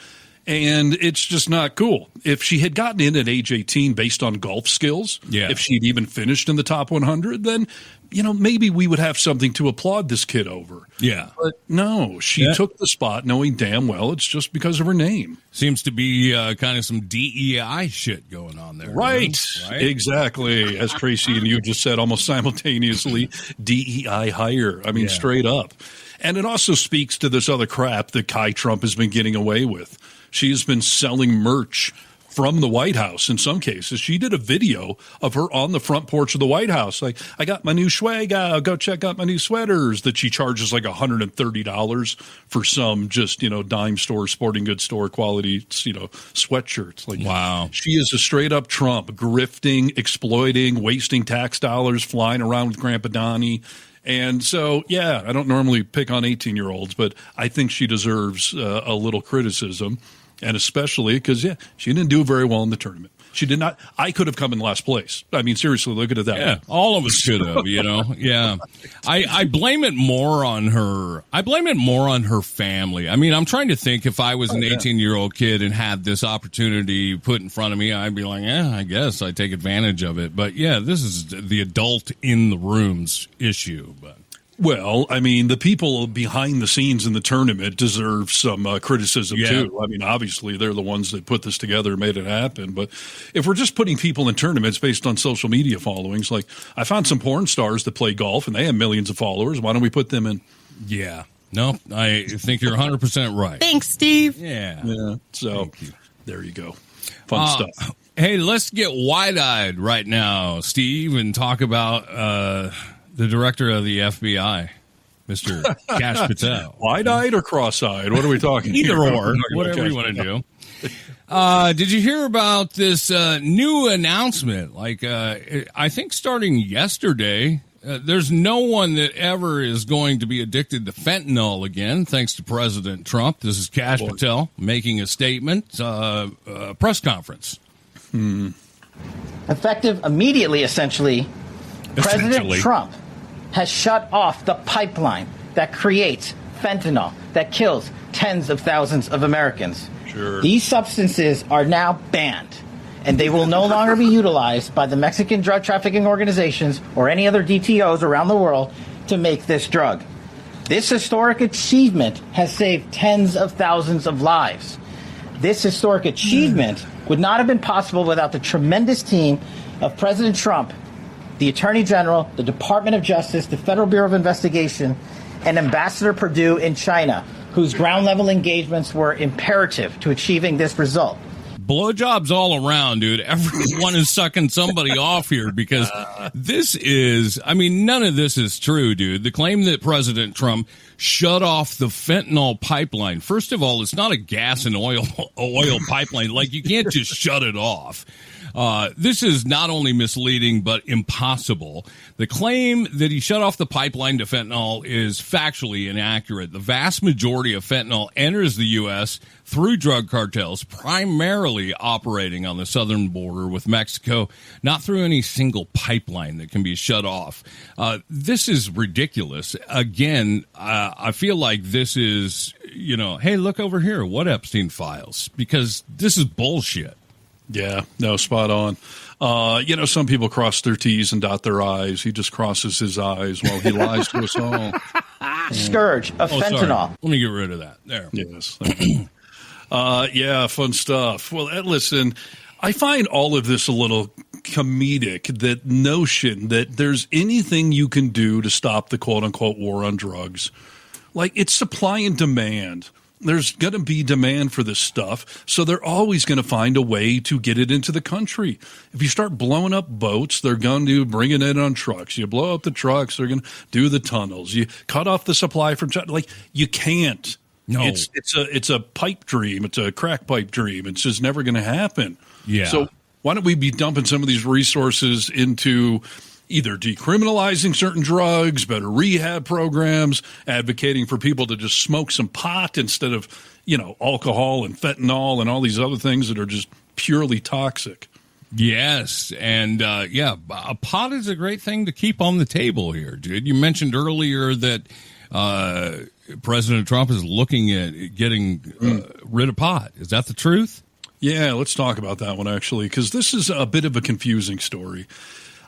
And it's just not cool. If she had gotten in at age 18 based on golf skills, if she'd even finished in the top 100, then, maybe we would have something to applaud this kid over. Yeah. But no, she took the spot knowing damn well it's just because of her name. Seems to be kind of some DEI shit going on there. Right. Exactly. As Tracy and you just said almost simultaneously, DEI hire. I mean, straight up. And it also speaks to this other crap that Kai Trump has been getting away with. She has been selling merch from the White House in some cases. She did a video of her on the front porch of the White House. Like, I got my new swag out. Go check out my new sweaters that she charges like $130 for some just, dime store, sporting goods store quality, sweatshirts. Like, wow. She is a straight up Trump, grifting, exploiting, wasting tax dollars, flying around with Grandpa Donnie. And so, I don't normally pick on 18-year-olds, but I think she deserves a little criticism, and especially because, she didn't do very well in the tournament. She did not. I could have come in last place. I mean, seriously, look at it that way. All of us could have, Yeah. I blame it more on her. I blame it more on her family. I mean, I'm trying to think if I was an 18-year-old kid and had this opportunity put in front of me, I'd be like, I guess I take advantage of it. But, this is the adult in the room's issue. But well, I mean, the people behind the scenes in the tournament deserve some criticism, too. I mean, obviously, they're the ones that put this together and made it happen. But if we're just putting people in tournaments based on social media followings, like I found some porn stars that play golf, and they have millions of followers. Why don't we put them in? Yeah. No, I think you're 100% right. Thanks, Steve. Yeah. So there you go. Fun stuff. Hey, let's get wide-eyed right now, Steve, and talk about the director of the FBI, Mr. Kash Patel. Wide-eyed or cross-eyed? What are we talking Either here? or, whatever you want to do. Did you hear about this new announcement? Like, I think starting yesterday, there's no one that ever is going to be addicted to fentanyl again, thanks to President Trump. This is Kash Patel making a statement, press conference. Effective immediately, essentially, President Trump has shut off the pipeline that creates fentanyl that kills tens of thousands of Americans. Sure. These substances are now banned. and they will no longer be utilized by the Mexican drug trafficking organizations or any other DTOs around the world to make this drug. This historic achievement has saved tens of thousands of lives. This historic achievement would not have been possible without the tremendous team of President Trump, the Attorney General, the Department of Justice, the Federal Bureau of Investigation, and Ambassador Perdue in China, whose ground-level engagements were imperative to achieving this result. Blowjobs all around, dude. Everyone is sucking somebody off here because this is, I mean, none of this is true, dude. The claim that President Trump shut off the fentanyl pipeline. First of all, it's not a gas and oil pipeline. Like, you can't just shut it off. This is not only misleading, but impossible. The claim that he shut off the pipeline to fentanyl is factually inaccurate. The vast majority of fentanyl enters the U.S. through drug cartels, primarily operating on the southern border with Mexico, not through any single pipeline that can be shut off. This is ridiculous. Again, I feel like this is, hey, look over here, what Epstein files? Because this is bullshit. Yeah, no, spot on. Some people cross their T's and dot their I's. He just crosses his I's while he lies to us all. Scourge of fentanyl. Sorry. Let me get rid of that. There. Yes. Yeah, fun stuff. Well, listen, I find all of this a little comedic, that notion that there's anything you can do to stop the quote-unquote war on drugs. Like, it's supply and demand. There's going to be demand for this stuff, so they're always going to find a way to get it into the country. If you start blowing up boats, they're going to bring it in on trucks. You blow up the trucks, they're going to do the tunnels. You cut off the supply from China. Like, you can't. No, it's a pipe dream. It's a crack pipe dream. It's just never going to happen. Yeah. So why don't we be dumping some of these resources into either decriminalizing certain drugs, better rehab programs, advocating for people to just smoke some pot instead of, alcohol and fentanyl and all these other things that are just purely toxic. Yes. And, a pot is a great thing to keep on the table here, dude. You mentioned earlier that President Trump is looking at getting rid of pot. Is that the truth? Yeah, let's talk about that one, actually, because this is a bit of a confusing story.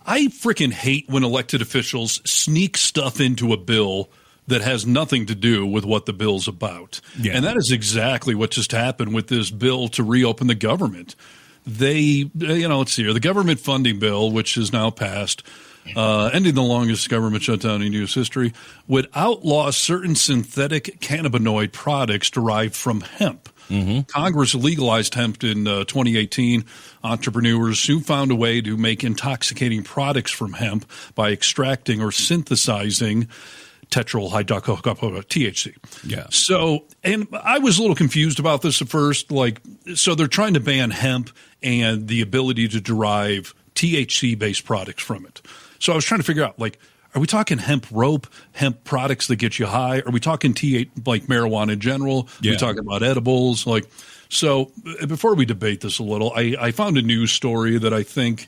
I freaking hate when elected officials sneak stuff into a bill that has nothing to do with what the bill's about. Yeah. And that is exactly what just happened with this bill to reopen the government. Let's see here, the government funding bill, which is now passed, ending the longest government shutdown in U.S. history, would outlaw certain synthetic cannabinoid products derived from hemp. Mm-hmm. Congress legalized hemp in 2018. Entrepreneurs soon found a way to make intoxicating products from hemp by extracting or synthesizing THC. Yeah. So, and I was a little confused about this at first. So they're trying to ban hemp and the ability to derive THC-based products from it. So I was trying to figure out, are we talking hemp rope, hemp products that get you high? Are we talking marijuana in general? Yeah. Are we talking about edibles? So before we debate this a little, I found a news story that I think,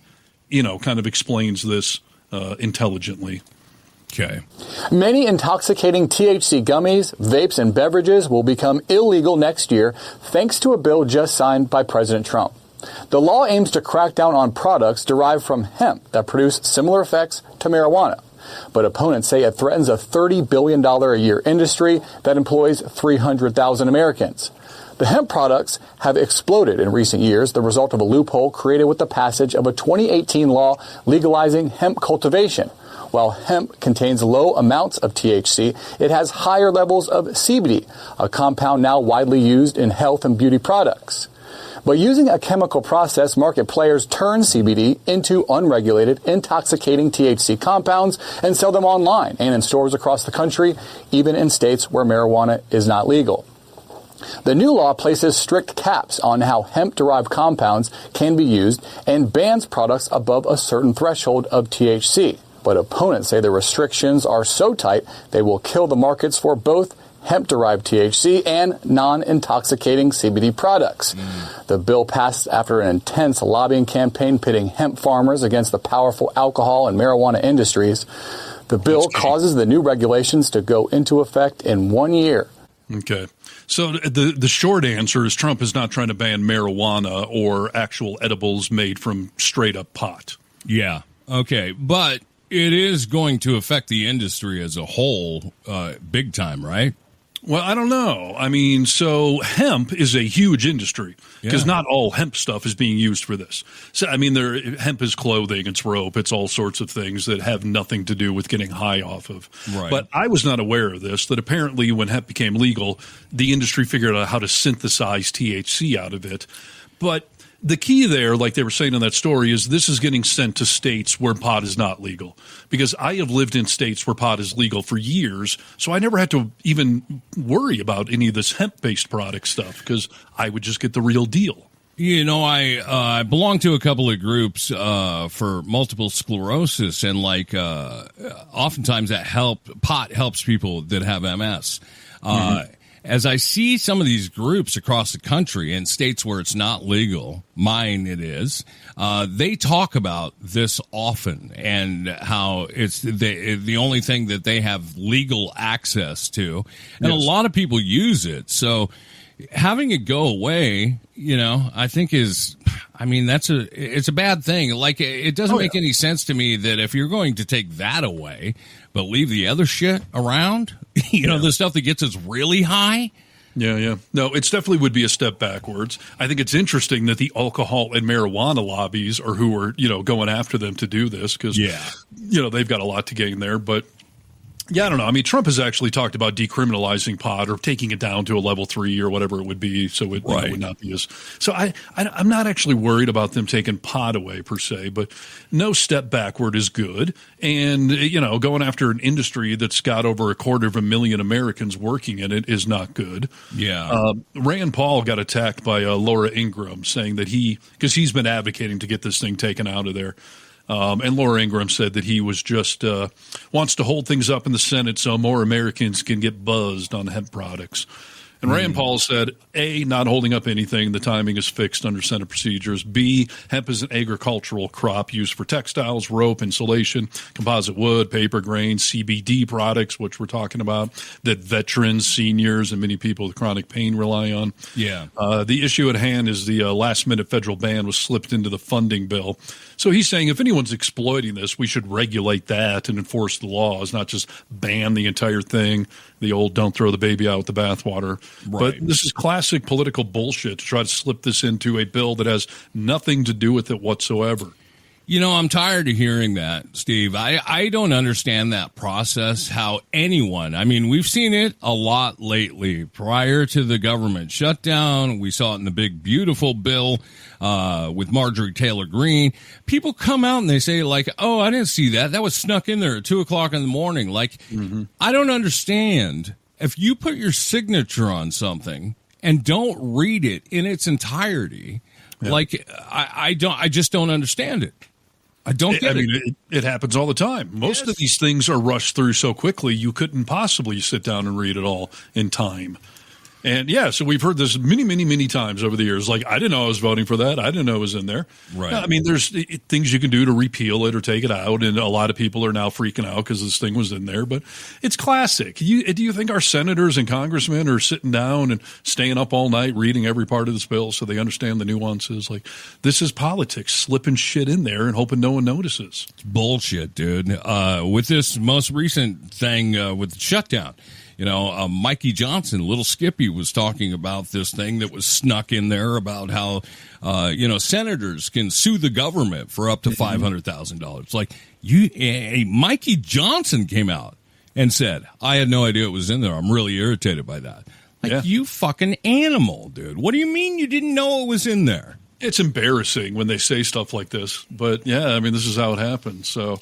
kind of explains this intelligently. Okay. Many intoxicating THC gummies, vapes, and beverages will become illegal next year thanks to a bill just signed by President Trump. The law aims to crack down on products derived from hemp that produce similar effects to marijuana. But opponents say it threatens a $30 billion a year industry that employs 300,000 Americans. The hemp products have exploded in recent years, the result of a loophole created with the passage of a 2018 law legalizing hemp cultivation. While hemp contains low amounts of THC, it has higher levels of CBD, a compound now widely used in health and beauty products. But using a chemical process, market players turn CBD into unregulated, intoxicating THC compounds and sell them online and in stores across the country, even in states where marijuana is not legal. The new law places strict caps on how hemp-derived compounds can be used and bans products above a certain threshold of THC. But opponents say the restrictions are so tight they will kill the markets for both hemp-derived THC and non-intoxicating CBD products. The bill passed after an intense lobbying campaign pitting hemp farmers against the powerful alcohol and marijuana industries. The bill causes the new regulations to go into effect in 1 year. Okay. So the short answer is Trump is not trying to ban marijuana or actual edibles made from straight up pot. Yeah. Okay. But it is going to affect the industry as a whole big time, right? Well, I don't know. I mean, so hemp is a huge industry because not all hemp stuff is being used for this. So, I mean, hemp is clothing, it's rope, it's all sorts of things that have nothing to do with getting high off of. Right. But I was not aware of this, that apparently when hemp became legal, the industry figured out how to synthesize THC out of it. But the key there, like they were saying in that story, is this is getting sent to states where pot is not legal. Because I have lived in states where pot is legal for years, so I never had to even worry about any of this hemp-based product stuff because I would just get the real deal. You know, I belong to a couple of groups for multiple sclerosis, and oftentimes pot helps people that have MS. As I see some of these groups across the country in states where it's not legal, mine it is, they talk about this often and how it's the only thing that they have legal access to. And a lot of people use it. So having it go away, I think it's a bad thing. Like, it doesn't make any sense to me that if you're going to take that away, but leave the other shit around, the stuff that gets us really high. Yeah. No, it definitely would be a step backwards. I think it's interesting that the alcohol and marijuana lobbies are who are, going after them to do this because, they've got a lot to gain there. But yeah, I don't know. I mean, Trump has actually talked about decriminalizing pot or taking it down to a level 3 or whatever it would be. So it would not be as. So I'm not actually worried about them taking pot away per se, but no step backward is good. And, going after an industry that's got over 250,000 Americans working in it is not good. Yeah. Rand Paul got attacked by Laura Ingraham saying that because he's been advocating to get this thing taken out of there. And Laura Ingraham said that he was just wants to hold things up in the Senate so more Americans can get buzzed on hemp products. And Rand Paul said, A, not holding up anything. The timing is fixed under Senate procedures. B, hemp is an agricultural crop used for textiles, rope, insulation, composite wood, paper, grains, CBD products, which we're talking about, that veterans, seniors, and many people with chronic pain rely on. Yeah. The issue at hand is the last-minute federal ban was slipped into the funding bill. So he's saying if anyone's exploiting this, we should regulate that and enforce the laws, not just ban the entire thing, the old don't throw the baby out with the bathwater. Right. But this is classic political bullshit to try to slip this into a bill that has nothing to do with it whatsoever. I'm tired of hearing that, Steve. I don't understand that process, how anyone, we've seen it a lot lately. Prior to the government shutdown, we saw it in the big, beautiful bill with Marjorie Taylor Greene. People come out and they say, oh, I didn't see that. That was snuck in there at 2 o'clock in the morning. I don't understand. If you put your signature on something and don't read it in its entirety, I just don't understand it. I don't get it. It happens all the time. Most of these things are rushed through so quickly you couldn't possibly sit down and read it all in time. And so we've heard this many, many, many times over the years. I didn't know I was voting for that. I didn't know it was in there. Right. There's things you can do to repeal it or take it out, and a lot of people are now freaking out because this thing was in there. But it's classic. Do you think our senators and congressmen are sitting down and staying up all night reading every part of this bill so they understand the nuances? This is politics, slipping shit in there and hoping no one notices. It's bullshit, dude. With this most recent thing with the shutdown, Mikey Johnson, Little Skippy, was talking about this thing that was snuck in there about how, senators can sue the government for up to $500,000. Mikey Johnson came out and said, I had no idea it was in there. I'm really irritated by that. You fucking animal, dude. What do you mean you didn't know it was in there? It's embarrassing when they say stuff like this, but this is how it happens. So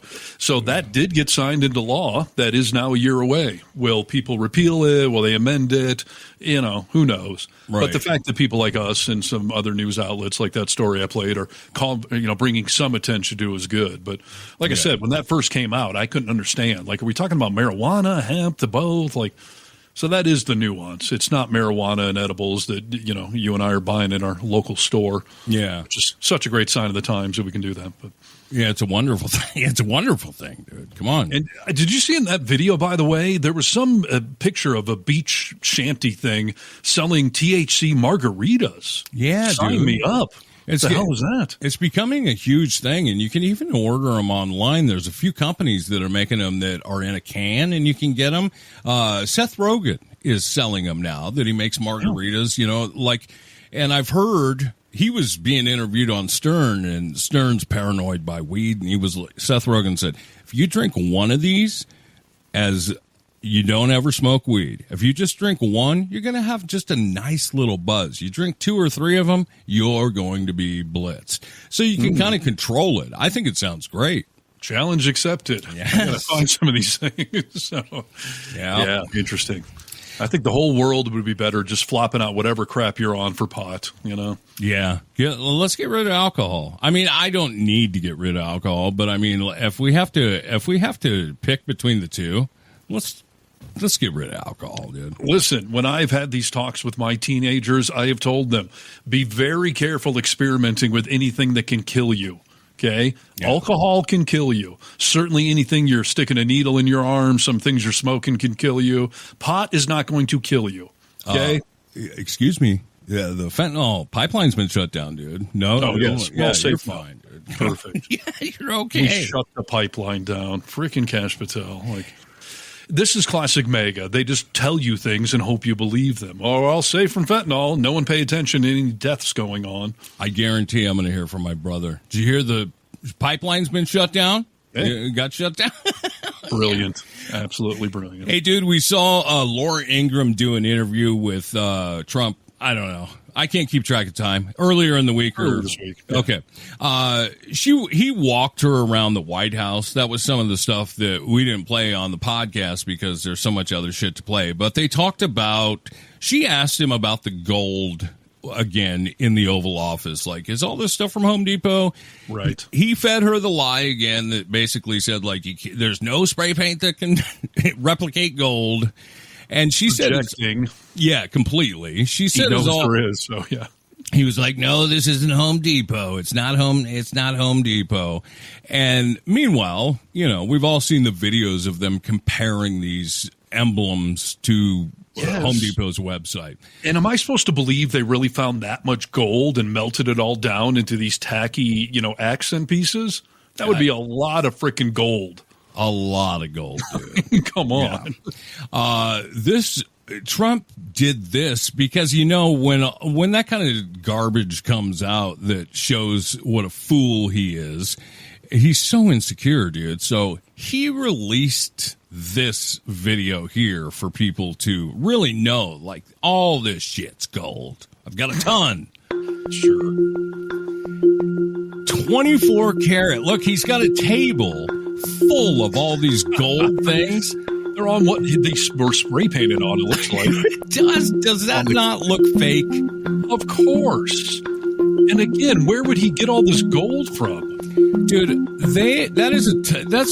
that did get signed into law. That is now a year away. Will people repeal it? Will they amend it? Who knows? Right. But the fact that people like us and some other news outlets like that story I played are bringing some attention to is good. But like I said, when that first came out, I couldn't understand. Are we talking about marijuana, hemp, the both? So that is the nuance. It's not marijuana and edibles that, you and I are buying in our local store. Yeah. Which is such a great sign of the times that we can do that. But yeah, it's a wonderful thing. It's a wonderful thing, dude. Come on. And did you see in that video, by the way, there was some picture of a beach shanty thing selling THC margaritas. Yeah, Sign me up. What the hell is that? It's becoming a huge thing, and you can even order them online. There's a few companies that are making them that are in a can, and you can get them. Seth Rogen is selling them now that he makes margaritas, and I've heard he was being interviewed on Stern, and Stern's paranoid by weed, and Seth Rogen said, if you drink one of these you don't ever smoke weed. If you just drink one, you're going to have just a nice little buzz. You drink 2 or 3 of them, you're going to be blitzed. So you can kind of control it. I think it sounds great. Challenge accepted. Yes. I got to find some of these things. So, yeah, interesting. I think the whole world would be better just flopping out whatever crap you're on for pot, Yeah. Let's get rid of alcohol. I mean, I don't need to get rid of alcohol, but I mean, if we have to pick between the two, let's get rid of alcohol, dude. Listen, when I've had these talks with my teenagers, I have told them, be very careful experimenting with anything that can kill you. Okay? Yeah. Alcohol can kill you. Certainly anything you're sticking a needle in your arm, some things you're smoking can kill you. Pot is not going to kill you. Okay? Excuse me. Yeah, the fentanyl pipeline's been shut down, dude. No. Oh, yes. Well, you're fine, dude. Perfect. Yeah, you're okay. We shut the pipeline down. Freaking Cash Patel. This is classic MAGA. They just tell you things and hope you believe them. Oh, I'll say from fentanyl, no one pay attention to any deaths going on. I guarantee I'm going to hear from my brother. Did you hear the pipeline's been shut down? It got shut down? Brilliant. Absolutely brilliant. Hey, dude, we saw Laura Ingraham do an interview with Trump. I don't know. I can't keep track of time. Earlier in the week. Earlier this week. Yeah. Okay. He walked her around the White House. That was some of the stuff that we didn't play on the podcast because there's so much other shit to play. But they talked about, she asked him about the gold again in the Oval Office. Like, is all this stuff from Home Depot? Right. He fed her the lie again that basically said, like, there's no spray paint that can replicate gold. And she said, yeah, completely. She said, there is. So yeah, he was like, no, this isn't Home Depot. It's not Home Depot. And meanwhile, we've all seen the videos of them comparing these emblems to Home Depot's website. And am I supposed to believe they really found that much gold and melted it all down into these tacky, accent pieces? That would be a lot of freaking gold. A lot of gold, dude. Come on. Yeah. Trump did this because, when that kind of garbage comes out that shows what a fool he is, he's so insecure, dude. So he released this video here for people to really know, like, all this shit's gold. I've got a ton. Sure. 24 karat. Look, he's got a table full of all these gold things. They're on what they were spray painted on, it looks like. Does that not look fake? Of course. And again, where would he get all this gold from? Dude, that's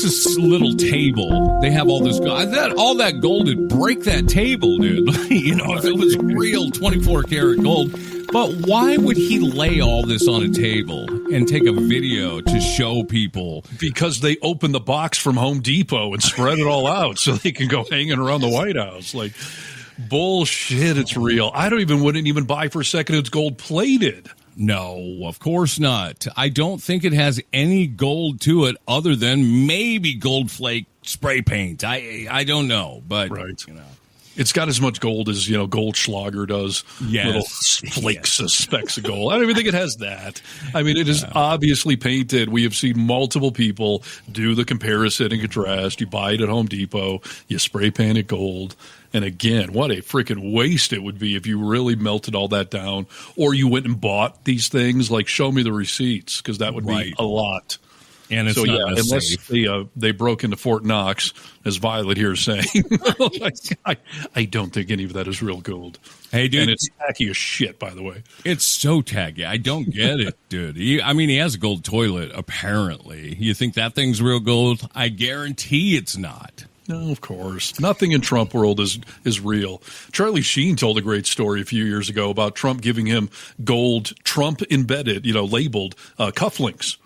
a little table. They have all this gold. All that gold would break that table, dude. If it was real 24 karat gold. But why would he lay all this on a table and take a video to show people? Because they opened the box from Home Depot and spread it all out so they can go hanging around the White House. Like, bullshit, it's real. I wouldn't even buy for a second it's gold plated. No, of course not. I don't think it has any gold to it other than maybe gold flake spray paint. I don't know, but right. It's got as much gold as, Goldschlager does. Yes. Little flakes of specks of gold. I don't even think it has that. I mean, it is obviously painted. We have seen multiple people do the comparison and contrast. You buy it at Home Depot. You spray paint it gold. And again, what a freaking waste it would be if you really melted all that down. Or you went and bought these things. Like, show me the receipts, because that would be a lot. And it's not unless they broke into Fort Knox, as Violet here is saying. I don't think any of that is real gold. Hey, dude. And it's tacky as shit, by the way. It's so tacky. I don't get it, dude. He has a gold toilet, apparently. You think that thing's real gold? I guarantee it's not. No, of course. Nothing in Trump world is real. Charlie Sheen told a great story a few years ago about Trump giving him gold Trump embedded, labeled cufflinks.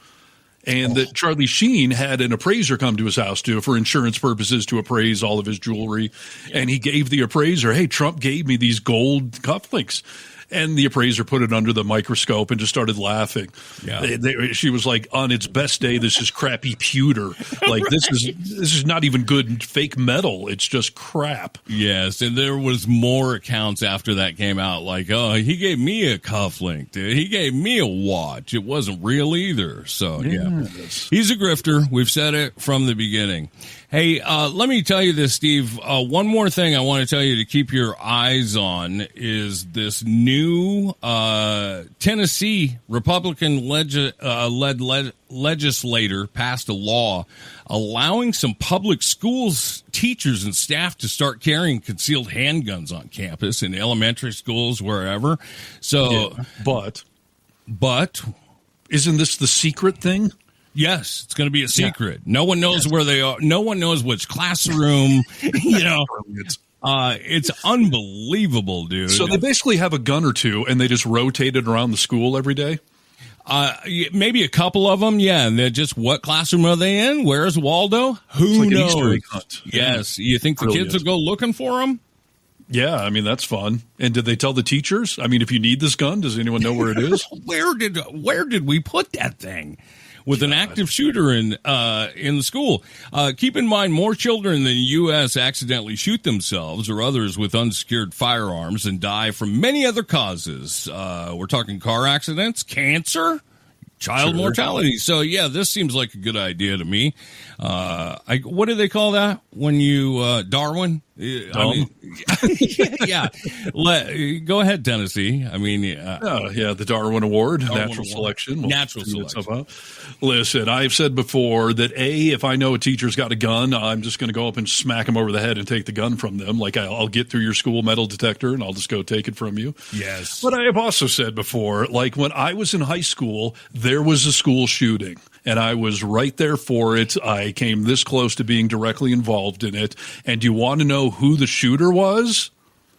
And that Charlie Sheen had an appraiser come to his house for insurance purposes to appraise all of his jewelry. And he gave the appraiser, hey, Trump gave me these gold cufflinks. And the appraiser put it under the microscope and just started laughing. Yeah. She was like, on its best day, this is crappy pewter. Like, this is not even good fake metal. It's just crap. Yes, and there was more accounts after that came out. Like, oh, he gave me a cufflink. Dude. He gave me a watch. It wasn't real either. So, yeah. He's a grifter. We've said it from the beginning. Hey, let me tell you this, Steve. One more thing I want to tell you to keep your eyes on is this new Tennessee Republican led legislator passed a law allowing some public schools teachers and staff to start carrying concealed handguns on campus in elementary schools, wherever. So, yeah, but isn't this the secret thing? Yes, it's going to be a secret. Yeah. No one knows where they are. No one knows which classroom, it's unbelievable, dude. So they basically have a gun or two and they just rotate it around the school every day? Maybe a couple of them, yeah. And they're just, what classroom are they in? Where's Waldo? Who knows? Easter egg hunt. Yes. You think the kids will go looking for them? Yeah, I mean, that's fun. And did they tell the teachers? I mean, if you need this gun, does anyone know where it is? Where did we put that thing? With an active shooter in the school. Keep in mind, more children in the U.S. accidentally shoot themselves or others with unsecured firearms and die from many other causes. We're talking car accidents, cancer, child mortality. So, yeah, this seems like a good idea to me. What do they call that when you Darwin? I mean, yeah. Go ahead, Tennessee. I mean, the Darwin Award, natural selection. Natural selection. Listen, I've said before that if I know a teacher's got a gun, I'm just going to go up and smack them over the head and take the gun from them. Like I'll get through your school metal detector and I'll just go take it from you. Yes. But I have also said before, like when I was in high school, there was a school shooting. And I was right there for it. I came this close to being directly involved in it. And do you want to know who the shooter was?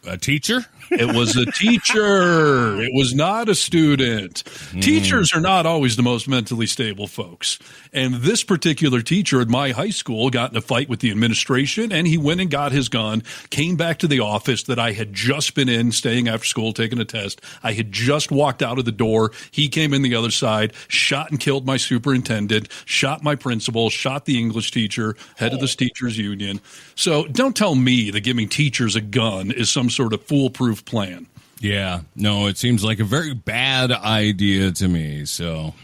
A teacher? It was a teacher. It was not a student. Teachers are not always the most mentally stable folks. And this particular teacher at my high school got in a fight with the administration, and he went and got his gun, came back to the office that I had just been in, staying after school, taking a test. I had just walked out of the door. He came in the other side, shot and killed my superintendent, shot my principal, shot the English teacher, head of the teachers union. So don't tell me that giving teachers a gun is some sort of foolproof plan. Yeah, no, it seems like a very bad idea to me. So,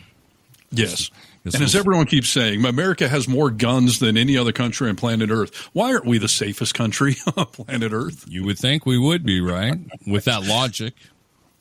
yes. And as everyone keeps saying, America has more guns than any other country on planet Earth. Why aren't we the safest country on planet Earth? You would think we would be, right? With that logic.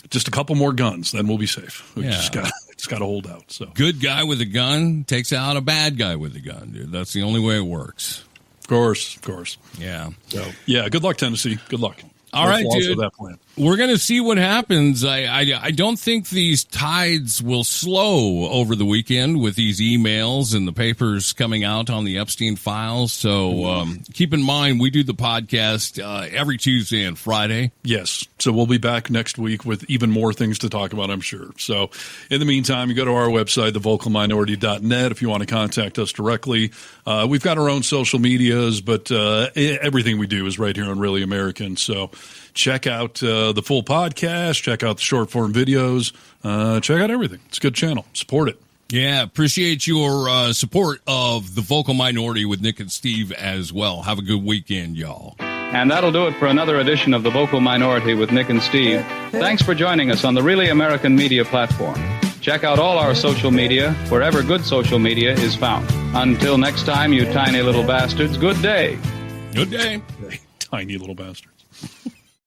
Just a couple more guns, then we'll be safe. We just got to hold out. So, good guy with a gun takes out a bad guy with a gun, dude. That's the only way it works. Of course. Yeah. So, yeah, good luck, Tennessee. Good luck. All right, dude. That plan. We're going to see what happens. I don't think these tides will slow over the weekend with these emails and the papers coming out on the Epstein files. So keep in mind, we do the podcast every Tuesday and Friday. Yes. So we'll be back next week with even more things to talk about, I'm sure. So in the meantime, you go to our website, thevocalminority.net, if you want to contact us directly. We've got our own social medias, but everything we do is right here on Really American. So check out the full podcast, check out the short form videos, check out everything. It's a good channel. Support it. Yeah, appreciate your support of The Vocal Minority with Nick and Steve as well. Have a good weekend, y'all. And that'll do it for another edition of The Vocal Minority with Nick and Steve. Thanks for joining us on the Really American Media platform. Check out all our social media wherever good social media is found. Until next time, you tiny little bastards, good day. Good day. Tiny little bastards.